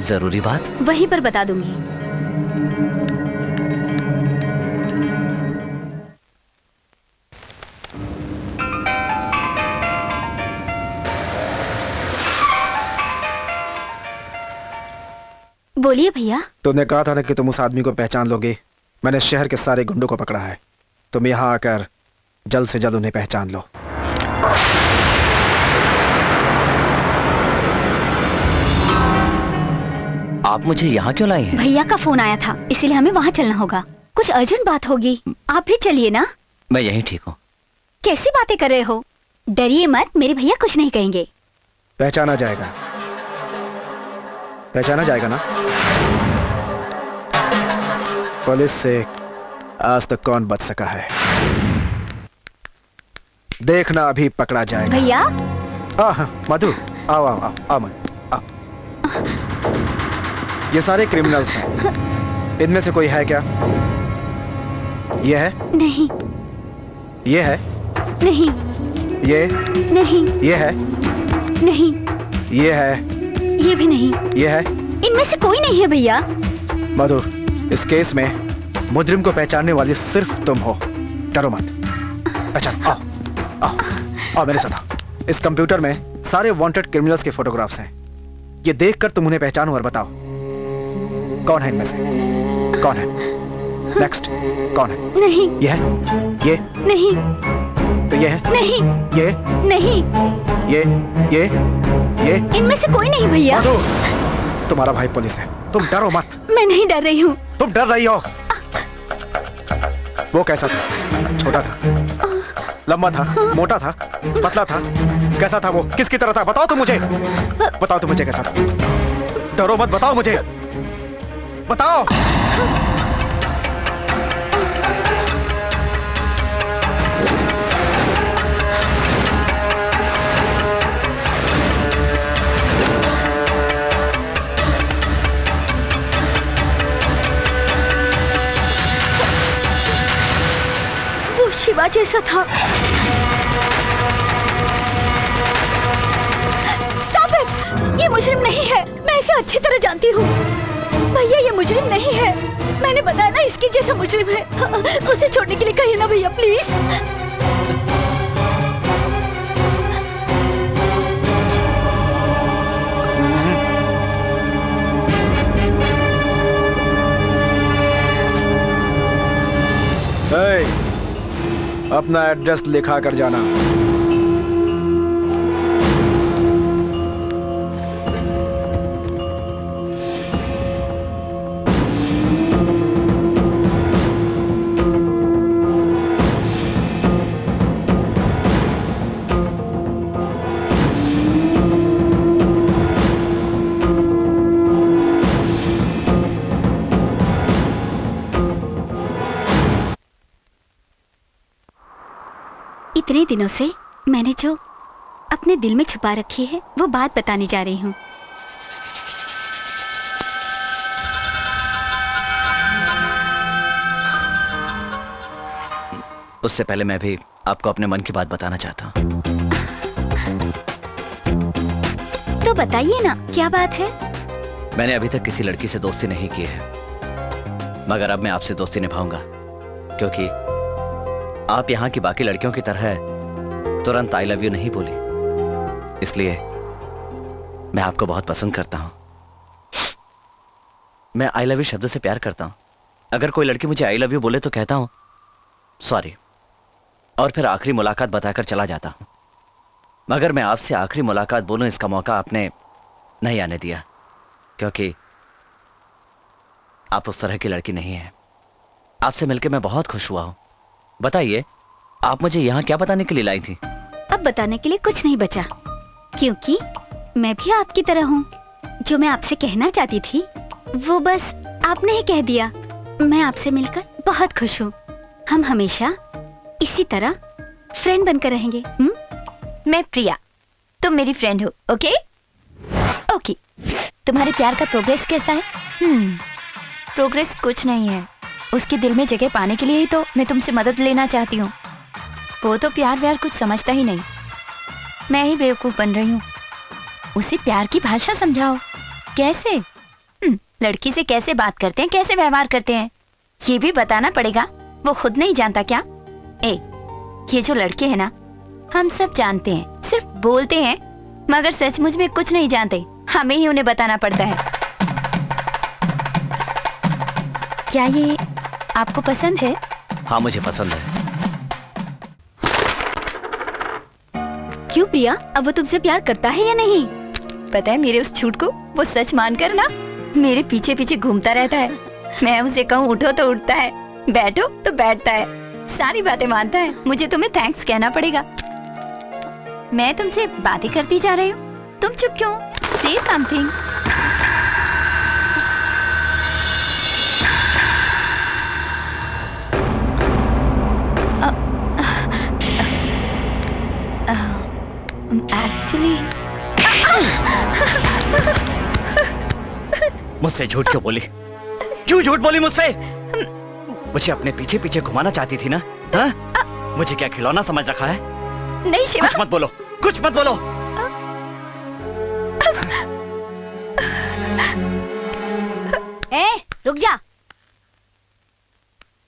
Speaker 2: जरूरी बात?
Speaker 7: वहीं पर बता दूंगी। बोलिए भैया।
Speaker 3: तुमने कहा था ना कि तुम उस आदमी को पहचान लोगे। मैंने शहर के सारे गुंडों को पकड़ा है, तुम यहाँ आकर जल्द से जल्द उन्हें पहचान लो।
Speaker 2: आप मुझे यहाँ क्यों लाई हैं?
Speaker 7: भैया का फोन आया था इसीलिए हमें वहाँ चलना होगा। कुछ अर्जेंट बात होगी, आप भी चलिए ना।
Speaker 2: मैं यहीं ठीक हूँ।
Speaker 7: कैसी बातें कर रहे हो? डरिए मत, मेरे भैया कुछ नहीं कहेंगे।
Speaker 3: पहचाना जाएगा, पहचाना जाएगा ना। पुलिस से आज तक कौन बच सका है, देखना अभी पकड़ा जाएगा।
Speaker 7: भैया
Speaker 3: मधु आओ आओ आओ आओ मधु आओ। ये सारे क्रिमिनल्स हैं, इनमें से कोई है क्या? ये है?
Speaker 7: नहीं।
Speaker 3: ये है?
Speaker 7: नहीं।
Speaker 3: ये?
Speaker 7: नहीं।
Speaker 3: ये है?
Speaker 7: नहीं।
Speaker 3: ये है?
Speaker 7: ये भी नहीं।
Speaker 3: ये है?
Speaker 7: इनमें से कोई नहीं है भैया।
Speaker 3: मधु, इस केस में मुजरिम को पहचानने वाली सिर्फ तुम हो, डरो मत। अच्छा आओ आओ आओ मेरे साथ आओ। इस कंप्यूटर में सारे वांटेड क्रिमिनल्स के फोटोग्राफ्स हैं, ये देखकर तुम उन्हें पहचानो और बताओ कौन है इनमें से, कौन है। नेक्स्ट, कौन है?
Speaker 7: नहीं।
Speaker 3: ये है? ये?
Speaker 7: नहीं।
Speaker 3: तो ये है?
Speaker 7: नहीं।
Speaker 3: ये?
Speaker 7: नहीं।
Speaker 3: ये?
Speaker 7: इनमें से कोई नहीं भैया।
Speaker 3: मधु, तुम्हारा भाई पुलिस है, तुम डरो मत।
Speaker 7: मैं नहीं डर रही हूँ।
Speaker 3: तुम डर रही हो। वो कैसा था? छोटा था, लंबा था, मोटा था, पतला था, कैसा था वो, किसकी तरह था? बताओ तो मुझे, बताओ तो मुझे कैसा था। डरो मत, बताओ मुझे, बताओ।
Speaker 7: वो शिवा जैसा था। Stop it! ये मुजरिम नहीं है, मैं इसे अच्छी तरह जानती हूँ। भैया ये मुजरिम नहीं है, मैंने बताया ना इसकी जैसा मुजरिम है। उसे छोड़ने के लिए कहिए ना भैया प्लीज।
Speaker 3: अपना एड्रेस लिखा कर जाना।
Speaker 7: इतने दिनों से मैंने जो अपने दिल में छुपा रखी है वो बात बताने जा रही हूँ।
Speaker 2: उससे पहले मैं भी आपको अपने मन की बात बताना चाहता हूँ।
Speaker 7: तो बताइए ना, क्या बात है?
Speaker 2: मैंने अभी तक किसी लड़की से दोस्ती नहीं की है, मगर अब मैं आपसे दोस्ती निभाऊंगा, क्योंकि आप यहाँ की बाकी लड़कियों की तरह तुरंत आई लव यू नहीं बोली, इसलिए मैं आपको बहुत पसंद करता हूँ। मैं आई लव यू शब्द से प्यार करता हूँ। अगर कोई लड़की मुझे आई लव यू बोले तो कहता हूँ सॉरी, और फिर आखिरी मुलाकात बताकर चला जाता हूँ। मगर मैं आपसे आखिरी मुलाकात बोलूं, इसका मौका आपने नहीं आने दिया, क्योंकि आप उस तरह की लड़की नहीं हैं। आपसे मिलकर मैं बहुत खुश हुआ हूं। बताइए, आप मुझे यहाँ क्या बताने के लिए लाई थी?
Speaker 7: अब बताने के लिए कुछ नहीं बचा, क्योंकि मैं भी आपकी तरह हूँ। जो मैं आपसे कहना चाहती थी वो बस आपने ही कह दिया। मैं आपसे मिलकर बहुत खुश हूँ। हम हमेशा इसी तरह फ्रेंड बनकर रहेंगे।
Speaker 4: मैं प्रिया, तुम मेरी फ्रेंड हो। Okay okay. तुम्हारे प्यार का प्रोग्रेस कैसा है? प्रोग्रेस कुछ नहीं है। उसके दिल में जगह पाने के लिए ही तो मैं तुमसे मदद लेना चाहती हूँ। वो तो प्यार व्यार कुछ समझता ही नहीं, मैं ही बेवकूफ बन रही हूँ। उसे प्यार की भाषा समझाओ। कैसे? लड़की से कैसे बात करते हैं, कैसे व्यवहार करते हैं, ये भी बताना पड़ेगा। वो खुद नहीं जानता क्या? ये जो लड़के हैं ना, हम सब जानते हैं, सिर्फ बोलते हैं, मगर सचमुच में कुछ नहीं जानते। हमें ही उन्हें बताना पड़ता है। क्या ये आपको पसंद है?
Speaker 2: हाँ, मुझे पसंद है।
Speaker 7: क्यों प्रिया, अब वो तुमसे प्यार करता है या नहीं?
Speaker 4: पता है, मेरे उस झूठ को वो सच मानकर ना मेरे पीछे पीछे घूमता रहता है। मैं उसे कहूँ उठो तो उठता है, बैठो तो बैठता है, सारी बातें मानता है। मुझे तुम्हें थैंक्स कहना पड़ेगा। मैं तुमसे बातें करती जा रही हूँ, तुम चुप क्यों? से समथिंग। एक्चुअली
Speaker 2: मुझसे झूठ क्यों बोली? क्यों झूठ बोली मुझसे? मुझे अपने पीछे पीछे घुमाना चाहती थी ना? हाँ? मुझे क्या खिलौना समझ रखा है?
Speaker 4: नहीं शिवा,
Speaker 2: कुछ मत बोलो, कुछ मत बोलो।
Speaker 7: रुक जा।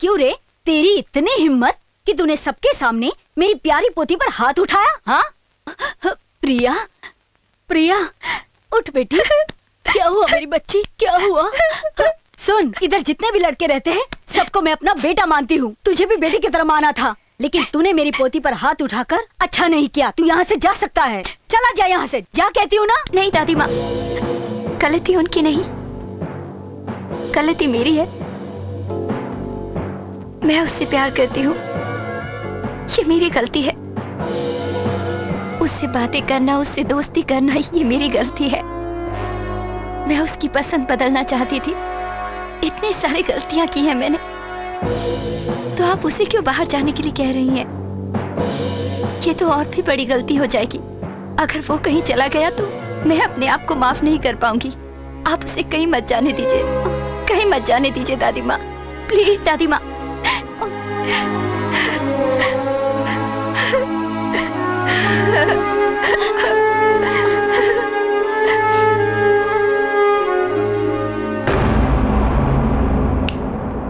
Speaker 7: क्यों रे, तेरी इतनी हिम्मत कि तूने सबके सामने मेरी प्यारी पोती पर हाथ उठाया? हाँ? प्रिया, प्रिया, उठ बेटी। क्या हुआ मेरी बच्ची, क्या हुआ? सुन, इधर जितने भी लड़के रहते हैं सबको मैं अपना बेटा मानती हूँ। तुझे भी बेटी की तरह माना था, लेकिन तूने मेरी पोती पर हाथ उठाकर अच्छा नहीं किया। तू यहाँ से जा सकता है, चला जा यहाँ से, जा कहती हूँ ना।
Speaker 4: नहीं दादी माँ, गलती उनकी नहीं, गलती मेरी है। मैं उससे प्यार करती हूँ, ये मेरी गलती है। उससे बातें करना, उससे दोस्ती करना, ये मेरी गलती है। मैं उसकी पसंद बदलना चाहती थी। इतनी सारी गलतियां की हैं मैंने, तो आप उसे क्यों बाहर जाने के लिए कह रही हैं? ये तो और भी बड़ी गलती हो जाएगी। अगर वो कहीं चला गया तो मैं अपने आप को माफ नहीं कर पाऊंगी। आप उसे कहीं मत जाने दीजिए, कहीं मत जाने दीजिए दादी माँ, प्लीज दादी माँ।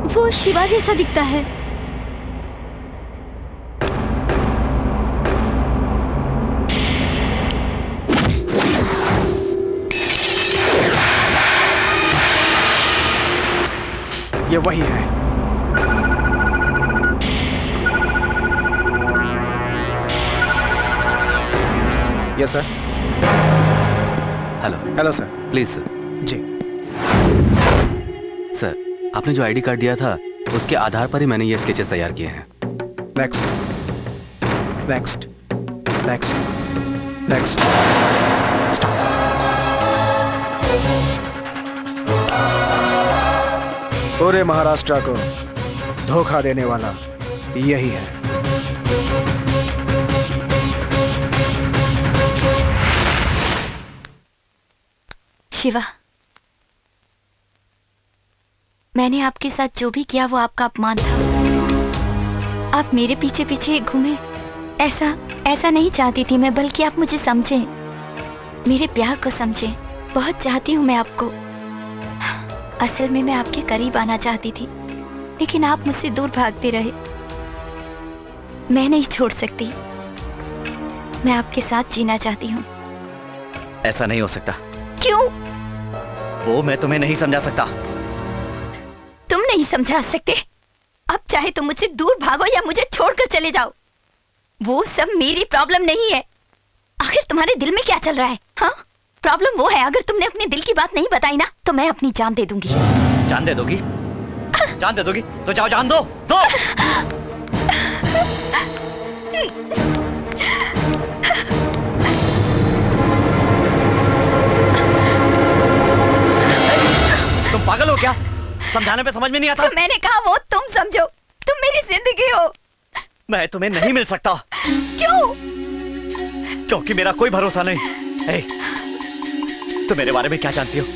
Speaker 7: वो शिवा जैसा दिखता है।
Speaker 3: ये वही है। Yes sir.
Speaker 1: Hello.
Speaker 3: Hello sir.
Speaker 1: Please sir.
Speaker 3: जी
Speaker 1: सर, आपने जो आईडी कार्ड दिया था उसके आधार पर ही मैंने ये स्केचेस तैयार किए हैं।
Speaker 3: Next, next, next, next. पूरे महाराष्ट्र को धोखा देने वाला यही है।
Speaker 4: शिवा, मैंने आपके साथ जो भी किया वो आपका अपमान था। आप मेरे पीछे पीछे घूमे, ऐसा नहीं चाहती थी मैं, बल्कि आप मुझे समझें। मेरे प्यार को समझें। बहुत चाहती हूँ मैं आपको। असल में मैं आपके करीब आना चाहती थी, लेकिन आप मुझसे दूर भागते रहे। मैं नहीं छोड़ सकती। मैं आपके साथ जीना चाहती हूँ।
Speaker 2: ऐसा नहीं हो सकता।
Speaker 4: क्यों?
Speaker 2: वो मैं तुम्हें नहीं समझा सकता।
Speaker 4: तुम नहीं समझा सकते? अब चाहे तुम मुझसे दूर भागो या मुझे छोड़कर चले जाओ, वो सब मेरी प्रॉब्लम नहीं है। आखिर तुम्हारे दिल में क्या चल रहा है? हाँ, प्रॉब्लम वो है, अगर तुमने अपने दिल की बात नहीं बताई ना तो मैं अपनी जान दे दूंगी।
Speaker 2: जान दे दोगी? जान दे दोगी तो जाओ जान दो। तुम पागल हो क्या? समझाने पे समझ में नहीं आता।
Speaker 4: जो मैंने कहा वो तुम समझो। तुम मेरी जिंदगी हो।
Speaker 2: मैं तुम्हें नहीं मिल सकता।
Speaker 4: क्यों?
Speaker 2: क्योंकि मेरा कोई भरोसा नहीं। तुम मेरे बारे में क्या जानती हो?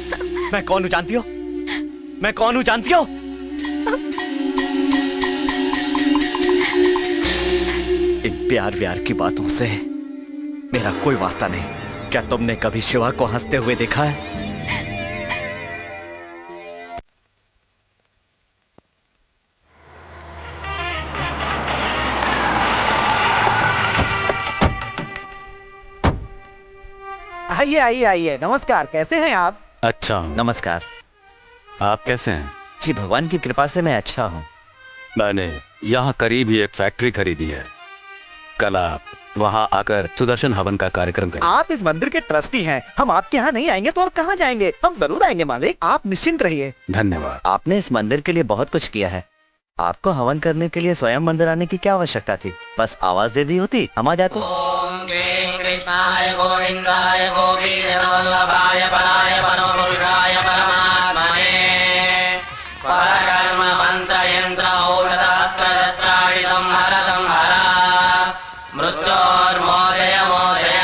Speaker 2: मैं कौन हूँ जानती हो? मैं कौन हूँ जानती हो? इन प्यार व्यार की बातों से मेरा कोई वास्ता नहीं। क्या तुमने कभी शिवा को हंसते हुए देखा है?
Speaker 9: आइए आइए आइए, नमस्कार। कैसे हैं आप?
Speaker 1: अच्छा,
Speaker 2: नमस्कार।
Speaker 1: आप कैसे हैं?
Speaker 2: जी भगवान की कृपा से मैं अच्छा हूँ।
Speaker 1: मैंने यहाँ करीब ही एक फैक्ट्री खरीदी है। कल आप वहाँ आकर सुदर्शन हवन का कार्यक्रम करें।
Speaker 9: आप इस मंदिर के ट्रस्टी हैं। हम आपके यहाँ नहीं आएंगे तो और कहाँ जाएंगे? हम जरूर आएंगे मालिक, आप निश्चिंत रहिए।
Speaker 1: धन्यवाद।
Speaker 2: आपने इस मंदिर के लिए बहुत कुछ किया है। आपको हवन करने के लिए स्वयं मंदिर आने की क्या आवश्यकता थी? बस आवाज दे दी होती, हम आ जाते।
Speaker 10: ओम कृष्णाय गोविंदाय गोपीवल्लभाय पराय परमपुरुषाय परमात्मने परकर्म मंत्र यंत्र औषधास्त्र संहर संहर मृत्योर्मोदय मोदय।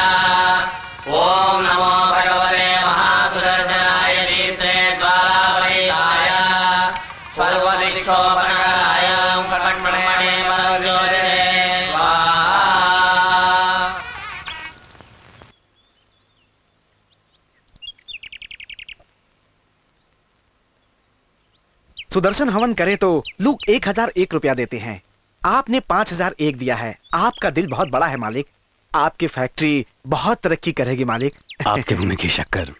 Speaker 10: ओम नमो भगवते महासुदर्शनाय दीप्ते ज्वालापरिहाय सर्वदिक्षोपनकाय कटमणे परज्योतिषे स्वाहा।
Speaker 3: सुदर्शन हवन करे तो लोग 1001 रुपया देते हैं। आपने 5001 दिया है। आपका दिल बहुत बड़ा है मालिक। आपकी फैक्ट्री बहुत तरक्की करेगी मालिक।
Speaker 1: आपके मुंह में की शक्कर।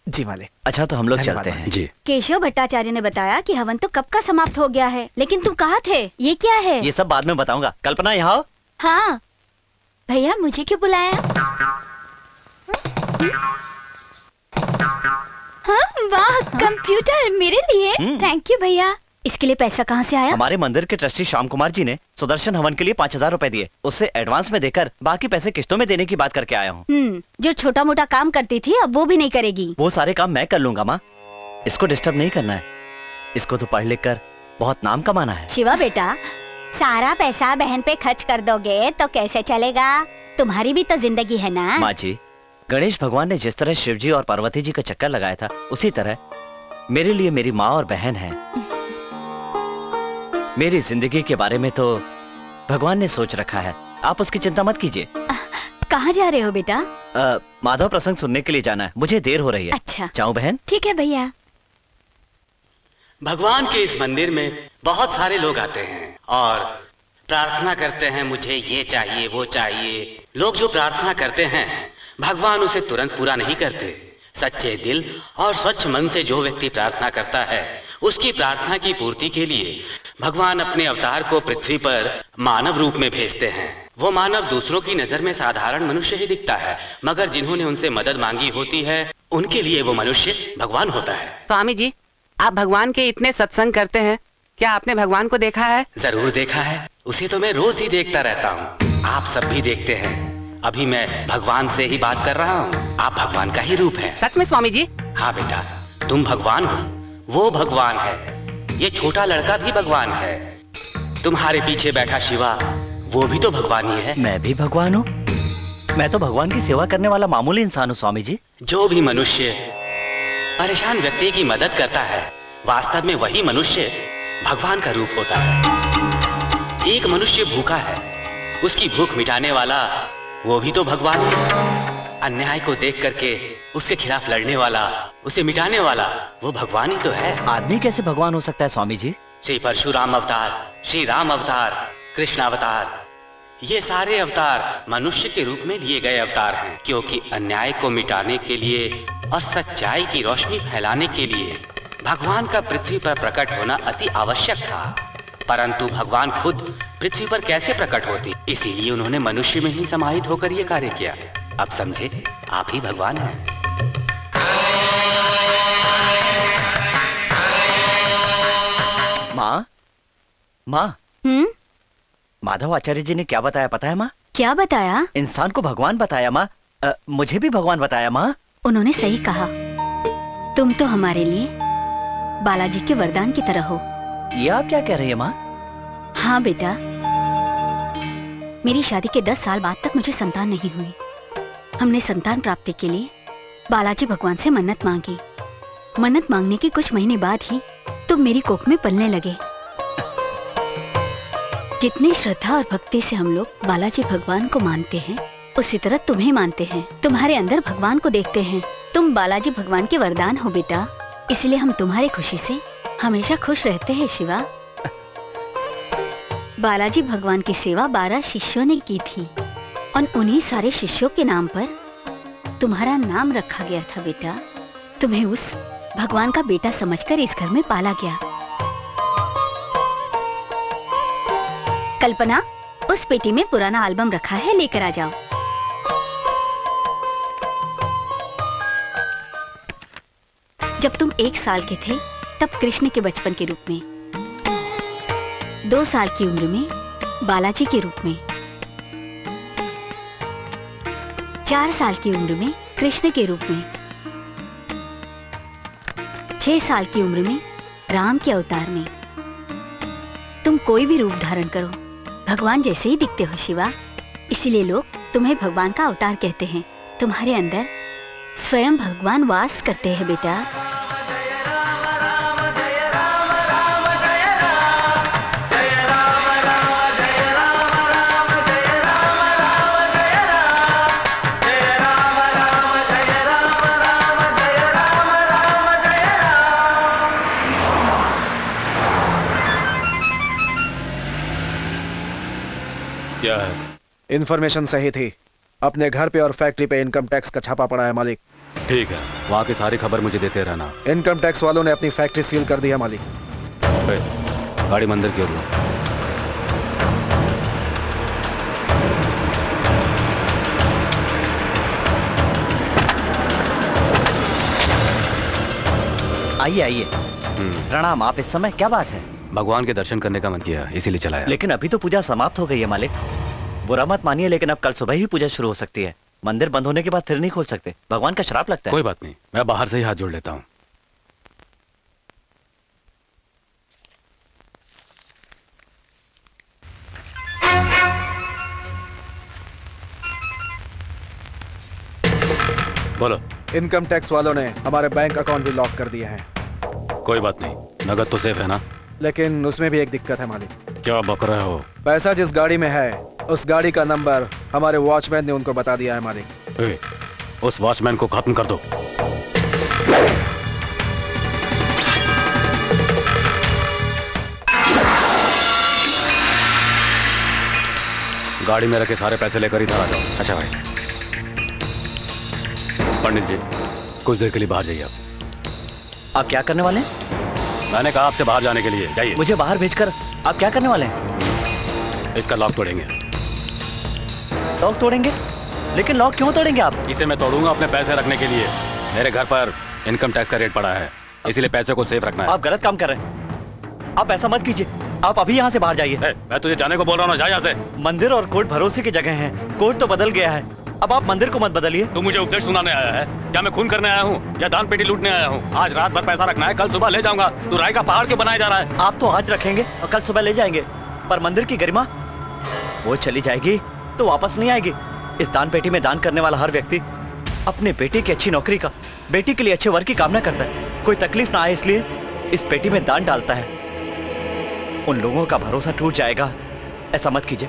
Speaker 3: जी मालिक।
Speaker 2: अच्छा तो हम लोग
Speaker 3: धन्यवाद
Speaker 2: चलते हैं।
Speaker 3: मालिक।
Speaker 1: जी।
Speaker 7: केशव भट्टाचार्य ने बताया कि हवन तो कब का समाप्त हो गया है, लेकिन तुम कहाँ थे? ये क्या है?
Speaker 2: ये सब बाद में बताऊंगा। कल्पना यहाँ आओ।
Speaker 4: हाँ भैया, मुझे क्यों बुलाया? हाँ, वाह, कंप्यूटर मेरे लिए। थैंक यू भैया।
Speaker 7: इसके लिए पैसा कहाँ से आया?
Speaker 2: हमारे मंदिर के ट्रस्टी श्याम कुमार जी ने सुदर्शन हवन के लिए 5000 रुपए दिए। उससे एडवांस में देकर बाकी पैसे किस्तों में देने की बात करके आया हूँ।
Speaker 7: जो छोटा मोटा काम करती थी अब वो भी नहीं करेगी।
Speaker 2: वो सारे काम मैं कर लूंगा माँ। इसको डिस्टर्ब नहीं करना है। इसको तो पढ़ लिख कर बहुत नाम कमाना है।
Speaker 7: शिवा बेटा, सारा पैसा बहन पे खर्च कर दोगे तो कैसे चलेगा? तुम्हारी भी तो जिंदगी है ना।
Speaker 2: माँ जी, गणेश भगवान ने जिस तरह शिव जी और पार्वती जी का चक्कर लगाया था, उसी तरह मेरे लिए मेरी माँ और बहन है। मेरी जिंदगी के बारे में तो भगवान ने सोच रखा है। आप उसकी चिंता मत कीजिए।
Speaker 7: कहाँ जा रहे हो बेटा?
Speaker 2: माधव प्रसंग सुनने के लिए जाना है। मुझे देर हो रही है।
Speaker 7: अच्छा।
Speaker 2: जाऊं बहन?
Speaker 4: ठीक है भैया।
Speaker 8: भगवान के इस मंदिर में बहुत सारे लोग आते हैं और प्रार्थना करते हैं, मुझे ये चाहिए वो चाहिए। लोग जो प्रार्थना करते हैं भगवान उसे तुरंत पूरा नहीं करते। सच्चे दिल और स्वच्छ मन से जो व्यक्ति प्रार्थना करता है, उसकी प्रार्थना की पूर्ति के लिए भगवान अपने अवतार को पृथ्वी पर मानव रूप में भेजते हैं। वो मानव दूसरों की नजर में साधारण मनुष्य ही दिखता है, मगर जिन्होंने उनसे मदद मांगी होती है उनके लिए वो मनुष्य भगवान होता है।
Speaker 11: स्वामी जी, आप भगवान के इतने सत्संग करते हैं, क्या आपने भगवान को देखा है?
Speaker 8: जरूर देखा है, उसे तो मैं रोज ही देखता रहता हूँ। आप सब भी देखते हैं। अभी मैं भगवान से ही बात कर रहा हूँ। आप भगवान का ही रूप है।
Speaker 11: सच में स्वामी जी?
Speaker 8: हाँ बेटा, तुम भगवान हो, वो भगवान है। ये छोटा लड़का भी भगवान है। तुम्हारे पीछे बैठा शिवा, वो भी तो भगवान ही है।
Speaker 2: मैं भी भगवान हूँ। मैं तो भगवान की सेवा करने वाला मामूली इंसान हूँ स्वामी जी।
Speaker 8: जो भी मनुष्य परेशान व्यक्ति की मदद करता है, वास्तव में वही मनुष्य भगवान का रूप होता है। एक मनुष्य भूखा है, उसकी भूख मिटाने वाला वो भी तो भगवान है। अन्याय को देख करके उसके खिलाफ लड़ने वाला, उसे मिटाने वाला वो भगवान ही तो है।
Speaker 2: आदमी कैसे भगवान हो सकता है स्वामी जी?
Speaker 8: श्री परशुराम अवतार, श्री राम अवतार, कृष्ण अवतार, ये सारे अवतार मनुष्य के रूप में लिए गए अवतार हैं, क्योंकि अन्याय को मिटाने के लिए और सच्चाई की रोशनी फैलाने के लिए भगवान का पृथ्वी पर प्रकट होना अति आवश्यक था। परंतु भगवान खुद पृथ्वी पर कैसे प्रकट होती, इसीलिए उन्होंने मनुष्य में ही समाहित होकर यह कार्य किया। अब समझे, आप ही भगवान हैं।
Speaker 2: माँ, माँ, माधव आचार्य जी ने क्या बताया पता है माँ?
Speaker 7: क्या बताया?
Speaker 2: इंसान को भगवान बताया माँ। मुझे भी भगवान बताया माँ।
Speaker 7: उन्होंने सही कहा। तुम तो हमारे लिए बालाजी के वरदान की तरह हो।
Speaker 2: ये आप क्या कह रही है माँ?
Speaker 7: हाँ बेटा, मेरी शादी के 10 साल बाद तक मुझे संतान नहीं हुई। हमने संतान प्राप्ति के लिए बालाजी भगवान से मन्नत मांगी। मन्नत मांगने के कुछ महीने बाद ही तुम मेरी कोख में पलने लगे। जितनी श्रद्धा और भक्ति से हम लोग बालाजी भगवान को मानते हैं, उसी तरह तुम्हें मानते हैं। तुम्हारे अंदर भगवान को देखते हैं। तुम बालाजी भगवान के वरदान हो बेटा, इसलिए हम तुम्हारी खुशी से हमेशा खुश रहते हैं शिवा। बालाजी भगवान की सेवा 12 शिष्यों ने की थी और उन्हीं सारे शिष्यों के नाम पर तुम्हारा नाम रखा गया था बेटा। तुम्हें उस भगवान का बेटा समझकर इस घर में पाला गया। कल्पना, उस पेटी में पुराना एल्बम रखा है, लेकर आ जाओ। जब तुम 1 साल के थे तब कृष्ण के बचपन के रूप में, 2 साल की उम्र में बालाजी के रूप में, 4 साल की उम्र में कृष्ण के रूप में, 6 साल की उम्र में राम के अवतार में। तुम कोई भी रूप धारण करो, भगवान जैसे ही दिखते हो शिवा। इसीलिए लोग तुम्हें भगवान का अवतार कहते हैं। तुम्हारे अंदर स्वयं भगवान वास करते हैं बेटा।
Speaker 1: क्या है?
Speaker 3: इन्फॉर्मेशन सही थी। अपने घर पे और फैक्ट्री पे इनकम टैक्स का छापा पड़ा है मालिक।
Speaker 1: ठीक है, वहाँ की सारी खबर मुझे देते रहना।
Speaker 3: इनकम टैक्स वालों ने अपनी फैक्ट्री सील कर दी है मालिक।
Speaker 1: गाड़ी मंदिर की ओर लो।
Speaker 2: आइए आइए। प्रणाम। आप इस समय क्या बात है?
Speaker 1: भगवान के दर्शन करने का मन किया, इसीलिए चलाया।
Speaker 2: लेकिन अभी तो पूजा समाप्त हो गई है मालिक। बुरा मत मानिए, लेकिन अब कल सुबह ही पूजा शुरू हो सकती है। मंदिर बंद होने के बाद फिर नहीं खोल सकते, भगवान का श्राप लगता है।
Speaker 1: कोई बात नहीं, मैं बाहर से ही हाथ जोड़ लेता हूँ। बोलो।
Speaker 3: इनकम टैक्स वालों ने हमारे बैंक अकाउंट भी लॉक कर दिए हैं।
Speaker 1: कोई बात नहीं, नगद तो सेफ है ना?
Speaker 3: लेकिन उसमें भी एक दिक्कत है मालिक।
Speaker 1: क्या बक रहे हो?
Speaker 3: पैसा जिस गाड़ी में है, उस गाड़ी का नंबर हमारे वॉचमैन ने उनको बता दिया है मालिक।
Speaker 1: उस वॉचमैन को खत्म कर दो। गाड़ी में रखे सारे पैसे लेकर इधर आ जाओ। अच्छा भाई। पंडित जी, कुछ देर के लिए बाहर जाइए।
Speaker 2: आप क्या करने वाले हैं?
Speaker 1: मैंने कहा आपसे बाहर जाने के लिए, जाइए।
Speaker 2: मुझे बाहर भेजकर आप क्या करने वाले हैं?
Speaker 1: इसका लॉक तोड़ेंगे।
Speaker 2: लॉक तोड़ेंगे? लेकिन लॉक क्यों तोड़ेंगे आप?
Speaker 1: इसे मैं तोड़ूंगा अपने पैसे रखने के लिए। मेरे घर पर इनकम टैक्स का रेट पड़ा है, इसीलिए पैसे को सेफ रखना है।
Speaker 2: आप गलत काम कर रहे हैं। आप ऐसा मत कीजिए। आप अभी यहाँ से बाहर जाइए।
Speaker 1: मैं तुझे जाने को बोल रहा हूँ, जा यहाँ से।
Speaker 2: मंदिर और कोर्ट भरोसे की जगह है। कोर्ट तो बदल गया है, अब आप मंदिर को मत बदलिए।
Speaker 1: तू मुझे उपदेश सुनाने आया है? क्या मैं खून करने आया हूँ या दान पेटी लूटने आया हूँ? आज रात भर पैसा रखना है, कल सुबह ले जाऊंगा। तू राय का पहाड़ क्यों बनाया जा रहा है?
Speaker 2: आप तो आज रखेंगे और कल सुबह ले जाएंगे, पर मंदिर की गरिमा वो चली जाएगी तो वापस नहीं आएगी। इस दान पेटी में दान करने वाला हर व्यक्ति अपने बेटे की अच्छी नौकरी का, बेटी के लिए अच्छे वर की कामना करता है। कोई तकलीफ ना आए इसलिए इस पेटी में दान डालता है। उन लोगों का भरोसा टूट जाएगा, ऐसा मत कीजिए।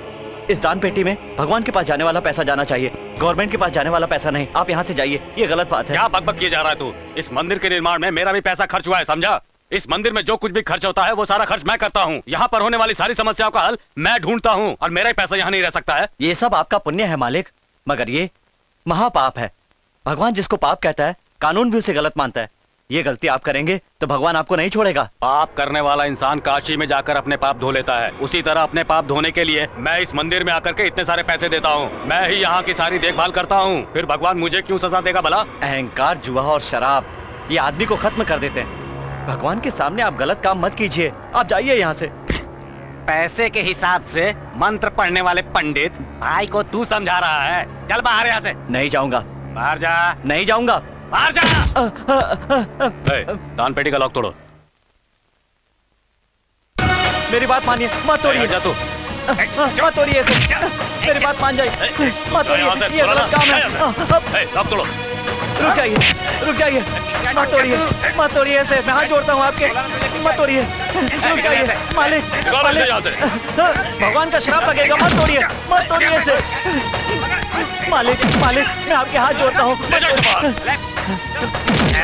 Speaker 2: इस दान पेटी में भगवान के पास जाने वाला पैसा जाना चाहिए, गवर्नमेंट के पास जाने वाला पैसा नहीं। आप यहाँ से जाइए, ये गलत बात है।
Speaker 1: क्या बकबक किए जा रहा है तू? इस मंदिर के निर्माण में मेरा भी पैसा खर्च हुआ है, समझा? इस मंदिर में जो कुछ भी खर्च होता है वो सारा खर्च मैं करता हूँ। यहाँ पर होने वाली सारी समस्याओं का हल मैं ढूंढता हूँ और मेरा ही पैसा यहाँ नहीं रह सकता है।
Speaker 2: ये सब आपका पुण्य है मालिक, मगर ये महापाप है। भगवान जिसको पाप कहता है, कानून भी उसे गलत मानता है। ये गलती आप करेंगे तो भगवान आपको नहीं छोड़ेगा।
Speaker 1: पाप करने वाला इंसान काशी में जाकर अपने पाप धो लेता है, उसी तरह अपने पाप धोने के लिए मैं इस मंदिर में आकर के इतने सारे पैसे देता हूँ। मैं ही यहाँ की सारी देखभाल करता हूँ, फिर भगवान मुझे क्यों सजा देगा भला?
Speaker 2: अहंकार, जुआ और शराब ये आदमी को खत्म कर देते हैं। भगवान के सामने आप गलत काम मत कीजिए, आप जाइए यहाँ से।
Speaker 1: पैसे के हिसाब से मंत्र पढ़ने वाले पंडित भाई को तू समझा रहा है? चल बाहर यहाँ से।
Speaker 2: नहीं जाऊंगा।
Speaker 1: बाहर जा।
Speaker 2: नहीं जाऊंगा।
Speaker 1: बाहर जा। दान पेटी का लॉक तोड़ो।
Speaker 2: मेरी बात मानिए, मत तोड़िए।
Speaker 1: जा तू।
Speaker 2: मत तोड़िए इसे। मेरी बात मान जाइए, मत तोड़िए, ये गलत काम है।
Speaker 1: लॉक तोड़ो।
Speaker 2: रुक जाइए, रुक जाइए, मत तोड़िए, मत तोड़िए ऐसे। मैं हाथ जोड़ता हूँ आपके, मत तोड़िए। रुक जाइए मालिक, मालिक, भगवान का श्राप लगेगा, मत तोड़िए, मत तोड़िए ऐसे। मालिक, मालिक, मैं आपके हाथ जोड़ता हूँ।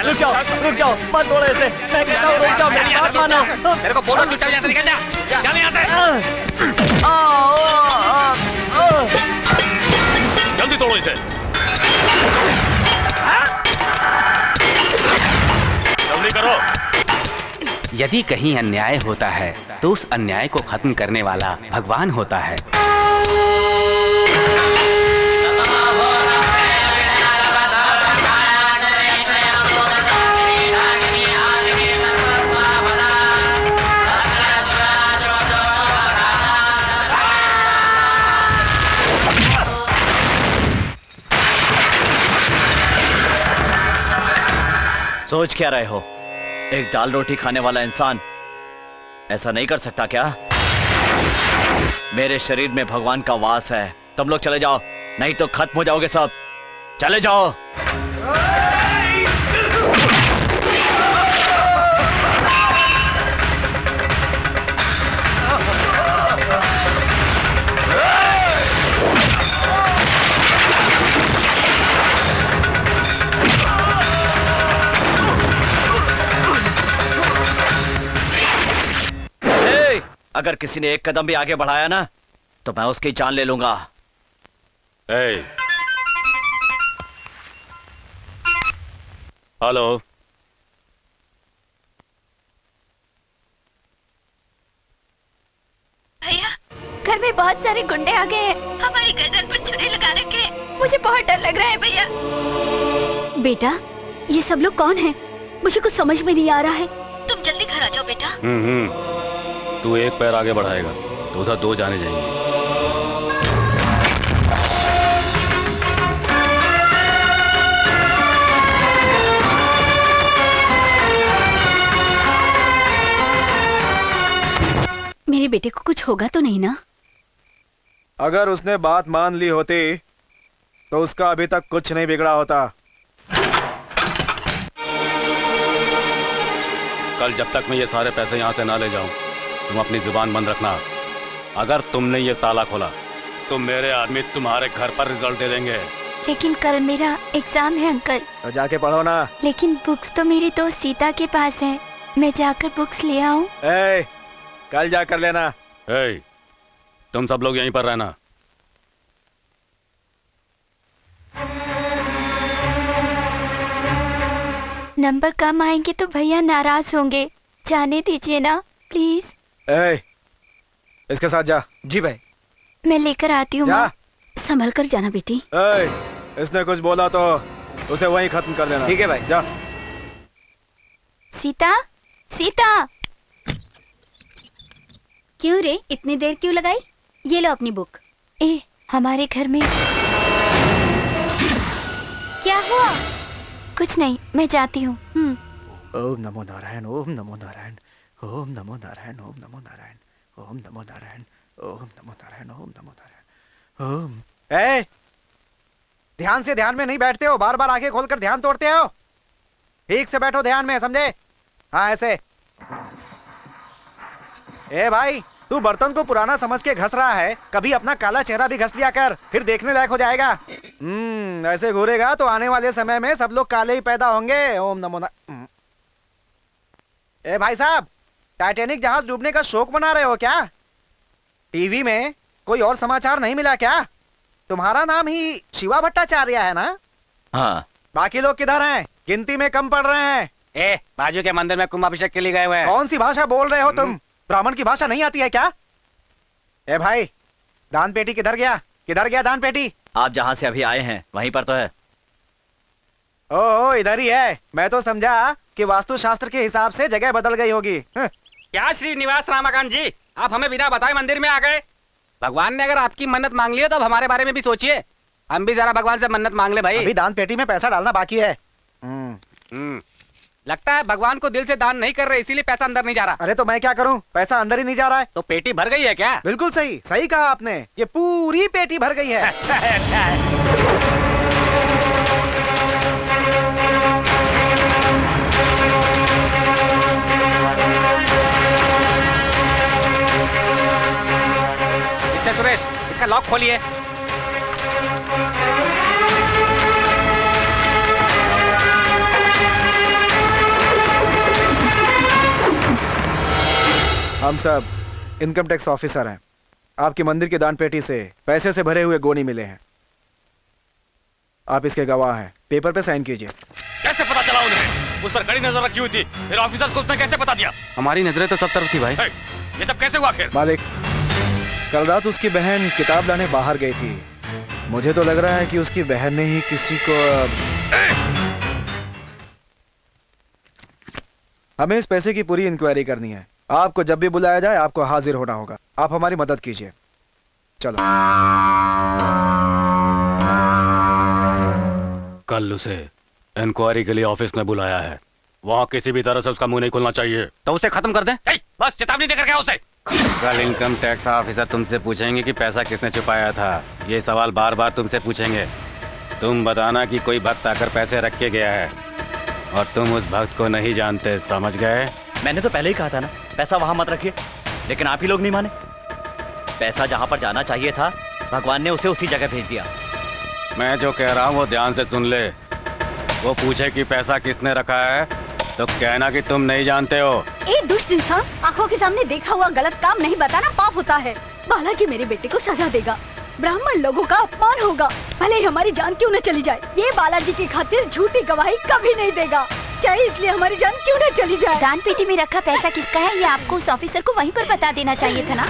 Speaker 2: रुक जाओ, रुक जाओ, मत तोड़ो ऐसे। मैं कहता हूँ रुक जाओ, मेरी बात मानो।
Speaker 10: मेरे को बोलो चुपचाप यहाँ से निकल जा। चल यहाँ से।
Speaker 1: जल्दी तोड़ो इसे। जल्दी करो।
Speaker 11: यदि कहीं अन्याय होता है तो उस अन्याय को खत्म करने वाला भगवान होता है।
Speaker 2: सोच क्या रहे हो? एक दाल रोटी खाने वाला इंसान ऐसा नहीं कर सकता क्या? मेरे शरीर में भगवान का वास है। तुम लोग चले जाओ, नहीं तो खत्म हो जाओगे सब। चले जाओ। अगर किसी ने एक कदम भी आगे बढ़ाया ना तो मैं उसकी जान ले लूंगा।
Speaker 1: हेलो,
Speaker 4: भैया घर में बहुत सारे गुंडे आ गए हैं, हमारी गर्दन पर छुरी लगा रखे हैं। मुझे बहुत डर लग रहा है भैया।
Speaker 7: बेटा, ये सब लोग कौन हैं? मुझे कुछ समझ में नहीं आ रहा है। तुम जल्दी घर आ जाओ बेटा।
Speaker 1: तू एक पैर आगे बढ़ाएगा तो उधर दो जाने जाएंगे।
Speaker 7: मेरे बेटे को कुछ होगा तो नहीं ना?
Speaker 3: अगर उसने बात मान ली होती तो उसका अभी तक कुछ नहीं बिगड़ा होता।
Speaker 1: कल जब तक मैं ये सारे पैसे यहाँ से ना ले जाऊं, तुम अपनी जुबान बंद रखना। अगर तुमने ये ताला खोला तो मेरे आदमी तुम्हारे घर पर रिजल्ट दे देंगे।
Speaker 4: लेकिन कल मेरा एग्जाम है अंकल।
Speaker 3: तो जाके पढ़ो ना।
Speaker 4: लेकिन बुक्स तो मेरी दोस्त सीता के पास है, मैं जाकर बुक्स ले आऊं?
Speaker 3: कल जाकर लेना।
Speaker 1: तुम सब लोग यहीं पर रहना।
Speaker 4: नंबर कम आएंगे तो भैया नाराज होंगे, जाने दीजिए ना प्लीज।
Speaker 3: इसके साथ जा।
Speaker 6: जी भाई।
Speaker 4: मैं लेकर आती हूँ।
Speaker 7: संभल कर जाना बेटी।
Speaker 3: इसने कुछ बोला तो उसे वहीं खत्म कर देना।
Speaker 6: ठीक है भाई।
Speaker 3: जा।
Speaker 4: सीता, सीता।
Speaker 7: क्यों रे, इतनी देर क्यों लगाई? ये लो अपनी बुक।
Speaker 4: हमारे घर में
Speaker 7: क्या हुआ?
Speaker 4: कुछ नहीं, मैं जाती हूँ।
Speaker 3: ओम नमो नारायण, ओम नमो नारायण, ओम नमो नारायण, ओम नमो नारायण, ओम नमो नारायण, ओम नमो नारायण, ओम नमो नारायण, ओम। ध्यान से ध्यान में नहीं बैठते हो, बार बार आंखें खोलकर ध्यान तोड़ते हो। ठीक से बैठो ध्यान में, समझे? हाँ ऐसे। भाई तू बर्तन को पुराना समझ के घस रहा है, कभी अपना काला चेहरा भी घस लिया कर, फिर देखने लायक हो जाएगा। ऐसे घूरेगा तो आने वाले समय में सब लोग काले ही पैदा होंगे। ओम नमो नमः। ए भाई साहब, टाइटैनिक जहाज डूबने का शोक मना रहे हो क्या? टीवी में कोई और समाचार नहीं मिला क्या? तुम्हारा नाम ही शिवा भट्टाचार्य है ना?
Speaker 2: हाँ।
Speaker 3: बाकी लोग किधर हैं? गिनती में कम पड़ रहे हैं।
Speaker 11: बाजू के मंदिर में कुंभाभिषेक के लिए गए हुए हैं।
Speaker 3: कौन सी भाषा बोल रहे हो तुम? ब्राह्मण की भाषा नहीं आती है क्या? ए भाई, दान पेटी किधर गया? किधर गया दान पेटी?
Speaker 2: आप जहाँ से अभी आए हैं वहीं पर तो है।
Speaker 3: ओ इधर ही है। मैं तो समझा कि वास्तु शास्त्र के हिसाब से जगह बदल गई होगी।
Speaker 11: क्या श्रीनिवास रामाकांत जी, आप हमें बिना बताए मंदिर में आ गए? भगवान ने अगर आपकी मन्नत मांग ली हो तो अब हमारे बारे में भी सोचिए। हम भी जरा भगवान से मन्नत मांग ले भाई।
Speaker 3: अभी दान पेटी में पैसा डालना बाकी है।
Speaker 11: लगता है भगवान को दिल से दान नहीं कर रहे, इसीलिए पैसा अंदर नहीं जा रहा।
Speaker 3: अरे तो मैं क्या करूं, पैसा अंदर ही नहीं जा रहा है।
Speaker 11: तो पेटी भर गई है क्या?
Speaker 3: बिल्कुल सही, सही कहा आपने, ये पूरी पेटी भर गई है।
Speaker 11: अच्छा है, अच्छा है। मिस्टर सुरेश, इसका लॉक खोलिए।
Speaker 3: हम सब इनकम टैक्स ऑफिसर हैं। आपके मंदिर की दान पेटी से पैसे से भरे हुए गोनी मिले हैं। आप इसके गवाह हैं। पेपर पे साइन कीजिए।
Speaker 1: कैसे पता चला उन्हें? उस पर कड़ी नजर रखी हुई थी, फिर ऑफिसर को उसने कैसे पता दिया? हमारी नजरें तो सब तरफ थी भाई। ये सब कैसे हुआ आखिर?
Speaker 3: मालिक, कल रात उसकी बहन किताब लाने बाहर गई थी। मुझे तो लग रहा है कि उसकी बहन ने ही किसी को। हमें इस पैसे की पूरी इंक्वायरी करनी है। आपको जब भी बुलाया जाए आपको हाजिर होना होगा। आप हमारी मदद कीजिए। चलो।
Speaker 1: कल उसे इंक्वायरी के लिए ऑफिस में बुलाया है। वहाँ किसी भी तरह से उसका मुंह नहीं खुलना चाहिए।
Speaker 11: तो उसे खत्म कर दें।
Speaker 1: बस चेतावनी देकर क्या उसे?
Speaker 11: कल इनकम टैक्स ऑफिसर तुमसे पूछेंगे कि पैसा किसने छुपाया था। ये सवाल बार बार तुमसे पूछेंगे। तुम बताना कि कोई भक्त आकर पैसे रख के गया है और तुम उस भक्त को नहीं जानते, समझ गए?
Speaker 2: मैंने तो पहले ही कहा था ना, पैसा वहां मत रखिए, लेकिन आप ही लोग नहीं माने। पैसा जहां पर जाना चाहिए था, भगवान ने उसे उसी जगह भेज दिया।
Speaker 1: मैं जो कह रहा हूँ वो ध्यान से सुन ले। वो पूछे कि पैसा किसने रखा है तो कहना कि तुम नहीं जानते हो।
Speaker 7: एक दुष्ट इंसान आंखों के सामने देखा हुआ गलत काम नहीं बताना पाप होता है। बालाजी मेरे बेटे को सजा देगा। ब्राह्मण लोगों का अपमान होगा, भले ही हमारी जान क्यों न चली जाए। ये बालाजी की खातिर झूठी गवाही कभी नहीं देगा, चाहे इसलिए हमारी जान क्यों न चली जाए।
Speaker 4: दान पेटी में रखा पैसा किसका है ये आपको उस ऑफिसर को वहीं पर बता देना चाहिए था ना।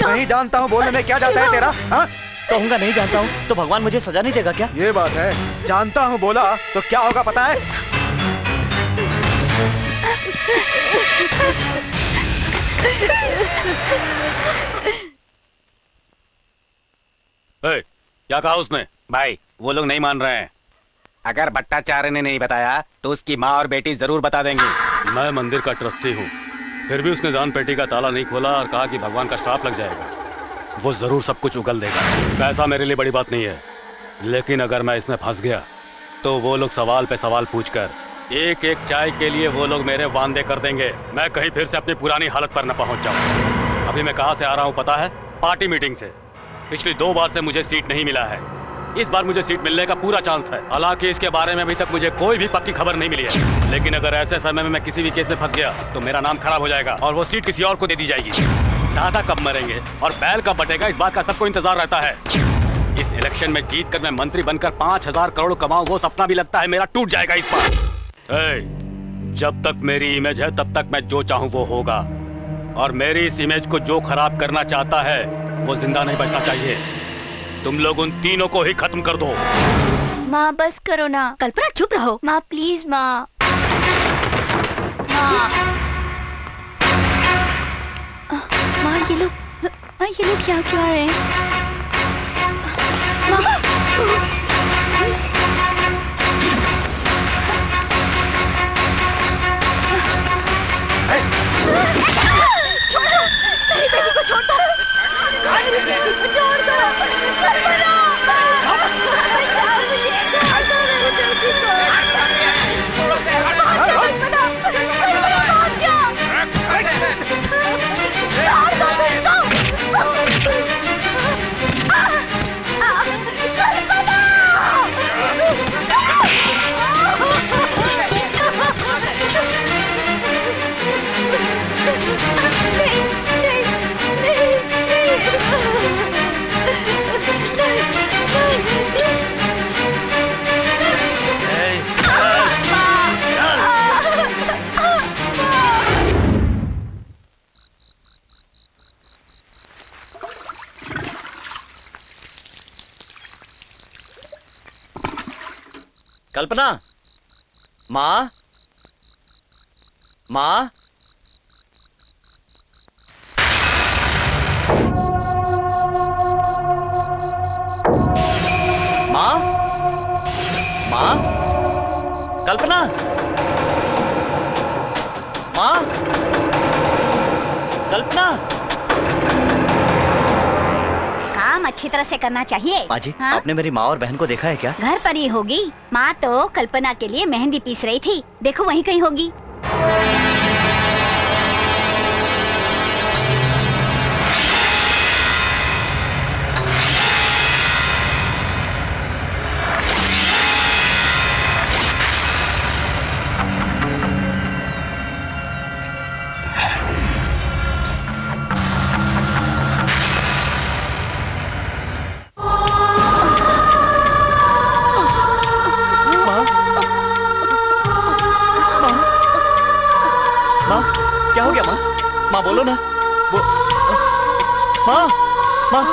Speaker 3: नहीं जानता हूँ बोलने में क्या जाता है तेरा? हाँ?
Speaker 2: कहूँगा नहीं जानता हूँ तो भगवान मुझे सजा नहीं देगा क्या?
Speaker 3: ये बात है, जानता हूँ बोला तो क्या होगा पता है?
Speaker 1: क्या कहा उसने?
Speaker 11: भाई वो लोग नहीं मान रहे हैं। अगर भट्टाचार्य ने नहीं बताया तो उसकी माँ और बेटी जरूर बता देंगी।
Speaker 1: मैं मंदिर का ट्रस्टी हूँ, फिर भी उसने दान पेटी का ताला नहीं खोला और कहा कि भगवान का श्राप लग जाएगा। वो जरूर सब कुछ उगल देगा। पैसा मेरे लिए बड़ी बात नहीं है, लेकिन अगर मैं इसमें फंस गया तो वो लोग सवाल पे सवाल पूछकर एक एक चाय के लिए वो लोग मेरे वांदे कर देंगे। मैं कहीं फिर से अपनी पुरानी हालत पर न पहुंच जाऊं। अभी मैं कहाँ से आ रहा हूँ पता है? पार्टी मीटिंग से। पिछली 2 बार से मुझे सीट नहीं मिला है, इस बार मुझे सीट मिलने का पूरा चांस है। हालांकि इसके बारे में अभी तक मुझे कोई भी पक्की खबर नहीं मिली है, लेकिन अगर ऐसे समय में मैं किसी भी केस में फंस गया तो मेरा नाम खराब हो जाएगा और वो सीट किसी और को दे दी जाएगी। दादा कब मरेंगे और बैल कब बटेगा, इस बात का सबको इंतजार रहता है। इस इलेक्शन में जीत कर मैं मंत्री बनकर 5000 करोड़ कमाऊं, वो सपना भी लगता है मेरा टूट जाएगा इस बार। जब तक मेरी इमेज है तब तक मैं जो चाहूं वो होगा, और मेरी इस इमेज को जो खराब करना चाहता है वो जिंदा नहीं बचना चाहिए। तुम लोग उन तीनों को ही खत्म कर दो।
Speaker 4: माँ बस करो ना।
Speaker 7: कल्पना चुप रहो।
Speaker 4: माँ प्लीज माँ। माँ ये लोग क्या रहे हैं?
Speaker 7: छोड़ो, मेरी बेटी को छोड़ दो। मेरी बेटी को छोड़ दो। कल्पना, बचाओ मुझे, छोड़ दो मेरी बेटी को। कल्पना, कल्पना, भाग जाओ।
Speaker 2: कल्पना, माँ, माँ, माँ, माँ, कल्पना, माँ, कल्पना।
Speaker 7: काम अच्छी तरह से करना चाहिए।
Speaker 2: माँ जी,
Speaker 7: हाँ?
Speaker 2: आपने मेरी माँ और बहन को देखा है क्या?
Speaker 7: घर पर ही होगी। माँ तो कल्पना के लिए मेहंदी पीस रही थी, देखो वहीं कहीं होगी।
Speaker 2: क्या हो गया माँ? माँ बोलो ना। वो माँ, माँ,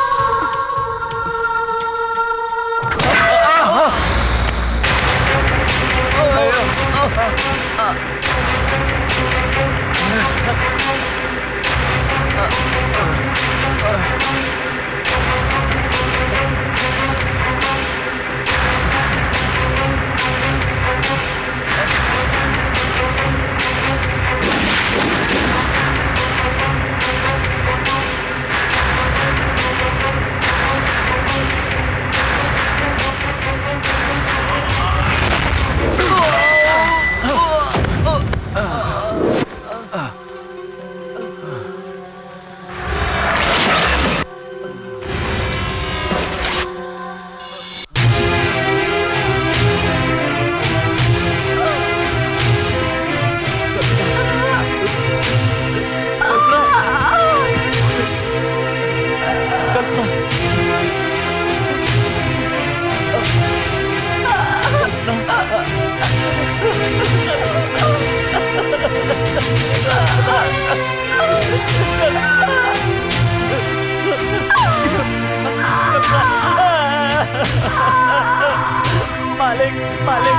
Speaker 2: मालिक, मालिक,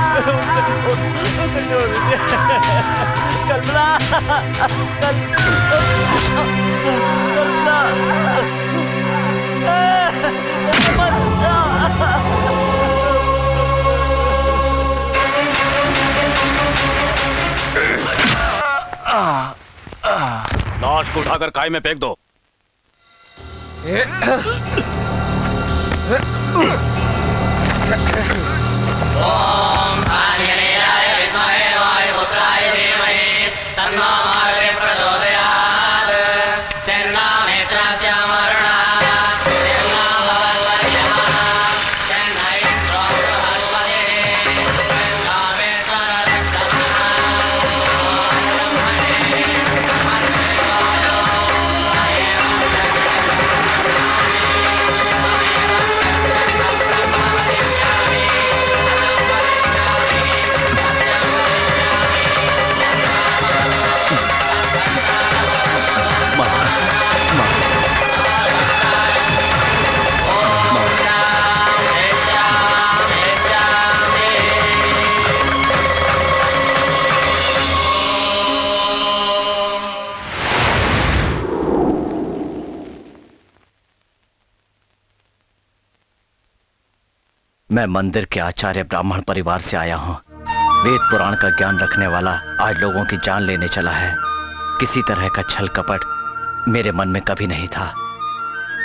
Speaker 2: उसे छोड़ दीजिए। कल्पना,
Speaker 1: लाश को उठाकर खाई में फेंक दो।
Speaker 8: ओम आर्यनेयाय विद्महे वायुपुत्राय धीमहि तन्नो मारुतिः प्रचोदयात्। सेन्नामेत्रास्यामरुणः सेन्ना भवद्वर्यः सेन्ना इन्द्रो बृहस्पतिः
Speaker 2: मैं मंदिर के आचार्य ब्राह्मण परिवार से आया हूँ। वेद पुराण का ज्ञान रखने वाला आज लोगों की जान लेने चला है। किसी तरह का छल कपट मेरे मन में कभी नहीं था,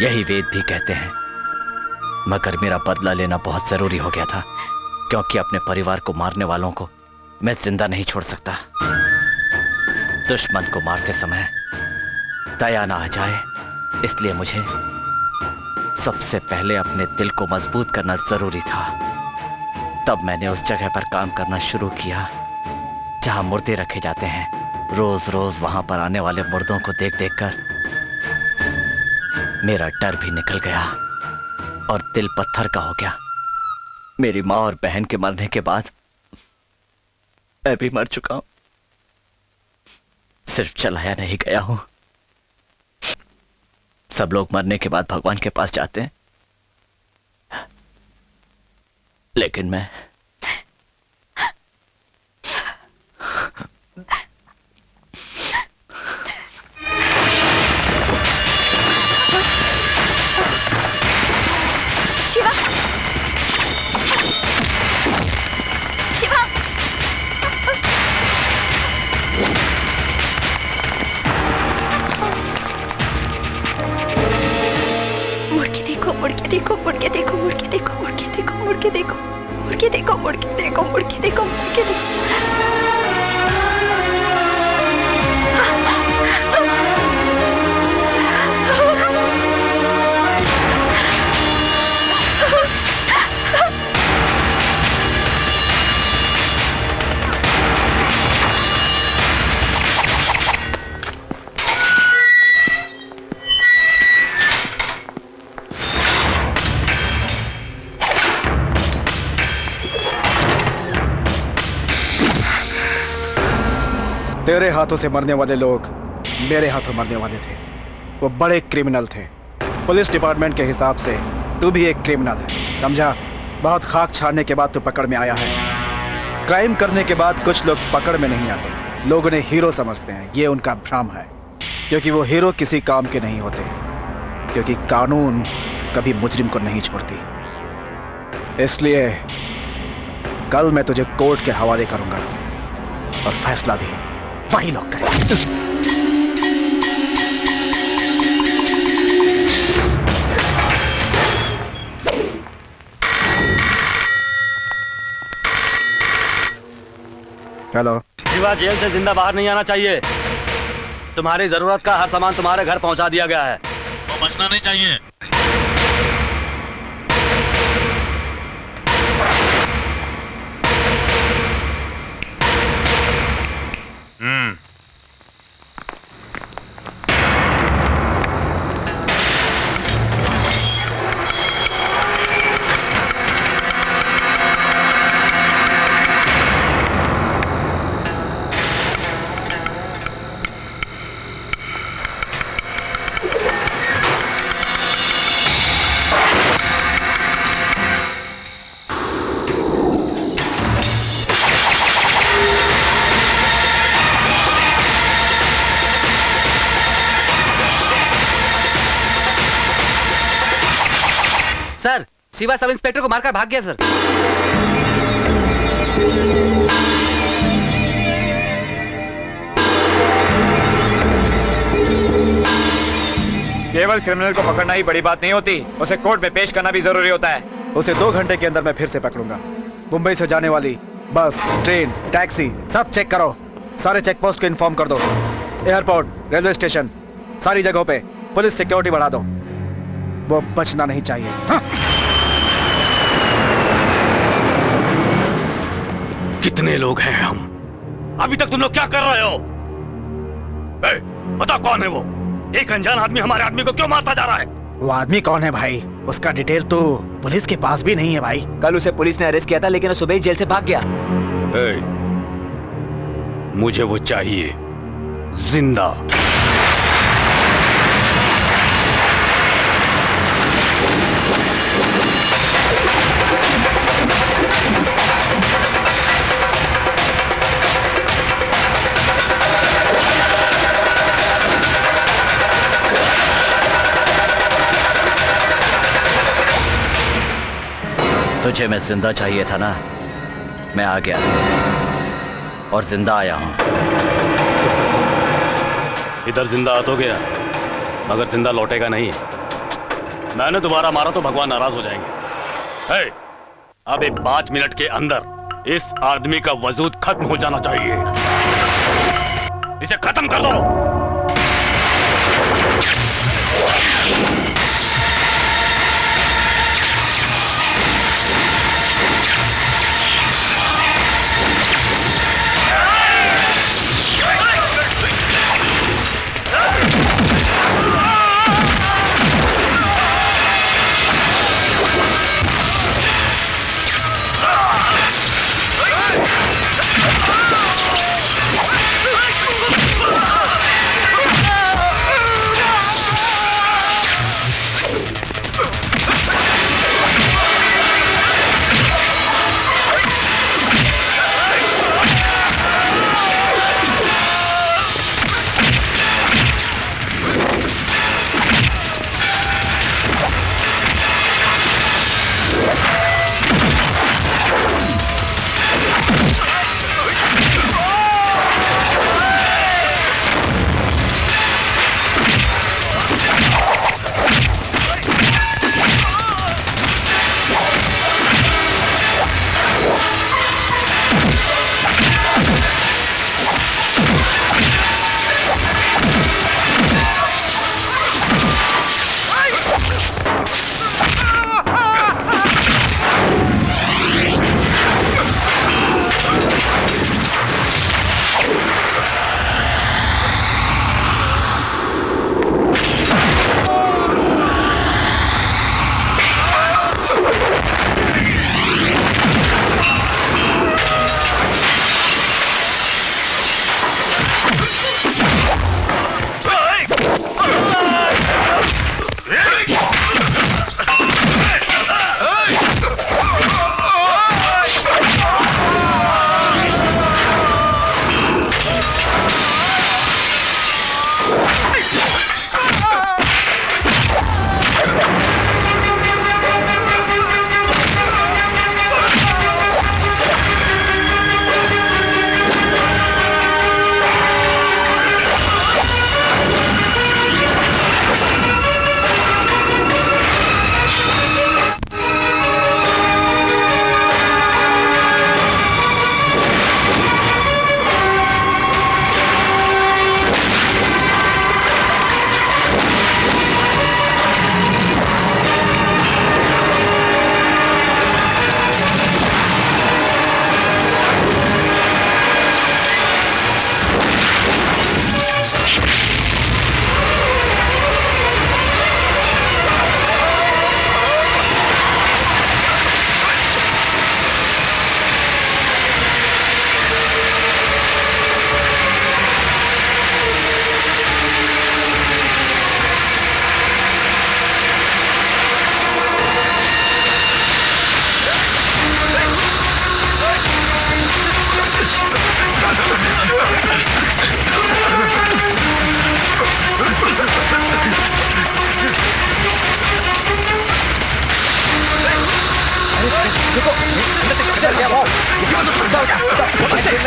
Speaker 2: यही वेद भी कहते हैं। मगर मेरा बदला लेना बहुत जरूरी हो गया था, क्योंकि अपने परिवार को मारने वालों को मैं जिंदा नहीं छोड़ सकता। दुश्मन को मारते समय दया ना आ जाए, इसलिए मुझे सबसे पहले अपने दिल को मजबूत करना जरूरी था। तब मैंने उस जगह पर काम करना शुरू किया जहां मुर्दे रखे जाते हैं। रोज रोज वहां पर आने वाले मुर्दों को देख देखकर मेरा डर भी निकल गया और दिल पत्थर का हो गया। मेरी माँ और बहन के मरने के बाद मैं भी मर चुका हूं, सिर्फ चलाया नहीं गया हूं। सब लोग मरने के बाद भगवान के पास जाते हैं, लेकिन
Speaker 4: देखो, मुड़ के देखो, मुड़ के देखो, मुड़ के देखो, मुड़ के देखो, मुड़ के देखो, मुड़ के देखो, मुड़ के देखो, मुड़ के देखो।
Speaker 3: तेरे हाथों से मरने वाले लोग मेरे हाथों मरने वाले थे। वो बड़े क्रिमिनल थे। पुलिस डिपार्टमेंट के हिसाब से तू भी एक क्रिमिनल है, समझा? बहुत खाक छानने के बाद तू पकड़ में आया है। क्राइम करने के बाद कुछ लोग पकड़ में नहीं आते, लोग उन्हें हीरो समझते हैं। ये उनका भ्रम है, क्योंकि वो हीरो किसी काम के नहीं होते, क्योंकि कानून कभी मुजरिम को नहीं छोड़ती। इसलिए कल मैं तुझे कोर्ट के हवाले करूंगा और फैसला भी वही लोग करेंगे। हेलो।
Speaker 1: शिवा, जेल से जिंदा बाहर नहीं आना चाहिए। तुम्हारी जरूरत का हर सामान तुम्हारे घर पहुंचा दिया गया है।
Speaker 10: वो बचना नहीं चाहिए।
Speaker 8: सर, शिवा सब इंस्पेक्टर को मारकर भाग गया सर।
Speaker 5: केवल क्रिमिनल को पकड़ना ही बड़ी बात नहीं होती, उसे कोर्ट में पेश करना भी जरूरी होता है।
Speaker 3: उसे 2 घंटे के अंदर मैं फिर से पकड़ूंगा। मुंबई से जाने वाली बस, ट्रेन, टैक्सी सब चेक करो। सारे चेक पोस्ट को इन्फॉर्म कर दो। एयरपोर्ट, रेलवे स्टेशन, सारी जगहों पे पुलिस सिक्योरिटी बढ़ा दो। वो बचना नहीं चाहिए। हाँ?
Speaker 1: कितने लोग हैं हम? अभी तक तुम लोग क्या कर रहे हो? बता कौन है वो? एक अनजान आदमी हमारे आदमी को क्यों मारता जा रहा है?
Speaker 3: वो आदमी कौन है भाई? उसका डिटेल तो पुलिस के पास भी नहीं है भाई।
Speaker 6: कल उसे पुलिस ने अरेस्ट किया था, लेकिन वो सुबह ही जेल से भाग गया।
Speaker 1: मुझे वो चाहिए जिंदा।
Speaker 2: तुझे मैं जिंदा चाहिए था ना? मैं आ गया और जिंदा आया हूं।
Speaker 1: इधर जिंदा आ तो गया, मगर जिंदा लौटेगा नहीं। मैंने दोबारा मारा तो भगवान नाराज हो जाएंगे। अब 5 मिनट के अंदर इस आदमी का वजूद खत्म हो जाना चाहिए। इसे खत्म कर दो।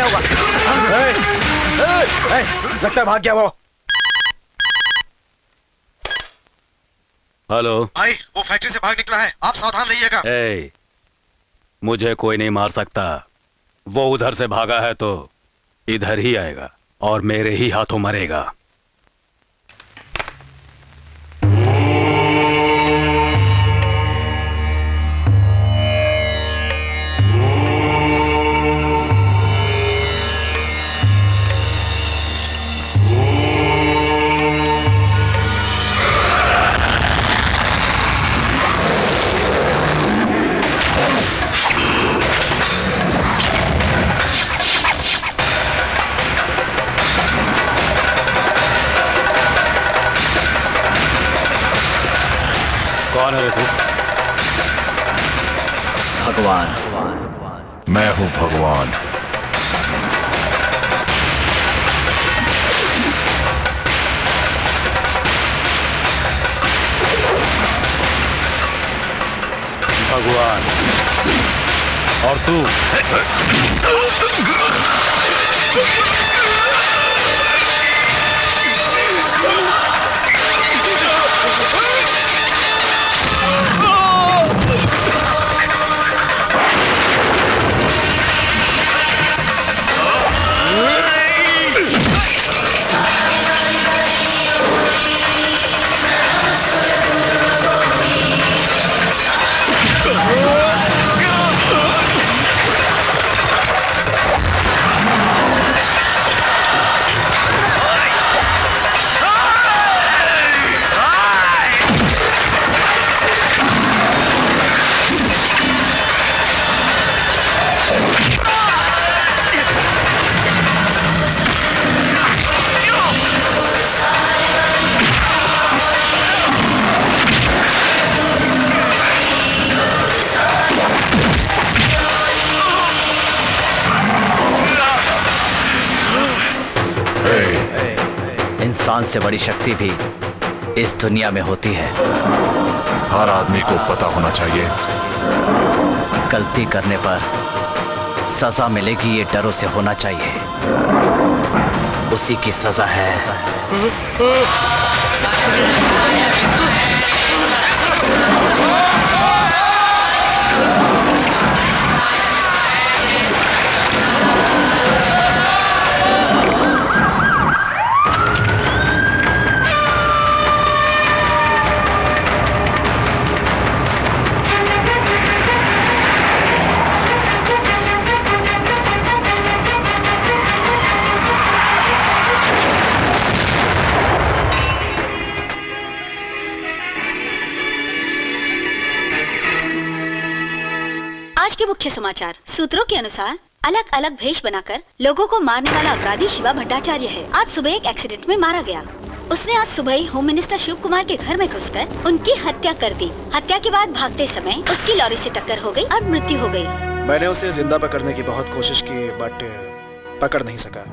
Speaker 6: क्या हुआ?
Speaker 3: लगता है भाग गया वो।
Speaker 1: हेलो
Speaker 3: भाई, वो फैक्ट्री से भाग निकला है, आप सावधान रहिएगा।
Speaker 1: ए, मुझे कोई नहीं मार सकता। वो उधर से भागा है तो इधर ही आएगा और मेरे ही हाथों मरेगा। कौन है रे तू?
Speaker 2: भगवान।
Speaker 12: मैं हूं भगवान।
Speaker 1: भगवान और तू?
Speaker 2: इंसान से बड़ी शक्ति भी इस दुनिया में होती है।
Speaker 12: हर आदमी को पता होना चाहिए।
Speaker 2: गलती करने पर सजा मिलेगी, ये डरों से होना चाहिए। उसी की सजा है।
Speaker 7: आज के मुख्य समाचार। सूत्रों के अनुसार अलग अलग भेष बनाकर लोगों को मारने वाला अपराधी शिवा भट्टाचार्य है। आज सुबह एक एक्सीडेंट में मारा गया। उसने आज सुबह ही होम मिनिस्टर शिव कुमार के घर में घुसकर उनकी हत्या कर दी। हत्या के बाद भागते समय उसकी लॉरी से टक्कर हो गई और मृत्यु हो गई।
Speaker 3: मैंने उसे जिंदा पकड़ने की बहुत कोशिश की, बट पकड़ नहीं सका।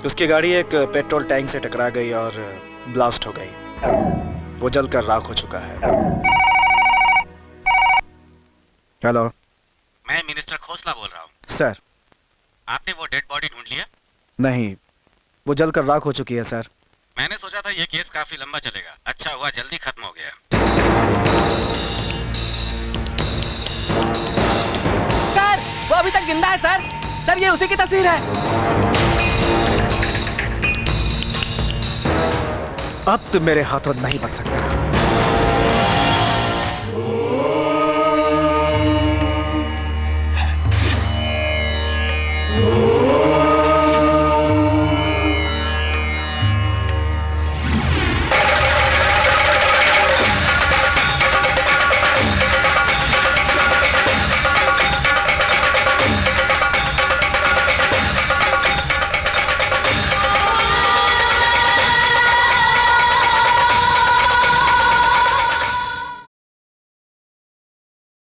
Speaker 3: उसकी गाड़ी एक पेट्रोल टैंक से टकरा गई और ब्लास्ट हो गई। वो जलकर राख हो चुका है। हेलो,
Speaker 8: मैं मिनिस्टर खोसला बोल रहा हूँ।
Speaker 3: सर।
Speaker 8: आपने वो डेड बॉडी ढूंढ लिया?
Speaker 3: नहीं, वो जलकर राख हो चुकी है सर।
Speaker 8: मैंने सोचा था ये केस काफी लंबा चलेगा। अच्छा हुआ जल्दी खत्म हो गया।
Speaker 6: सर, वो अभी तक जिंदा है सर। सर, ये उसी की तस्वीर है।
Speaker 3: अब तुम मेरे हाथों नहीं बच सकता।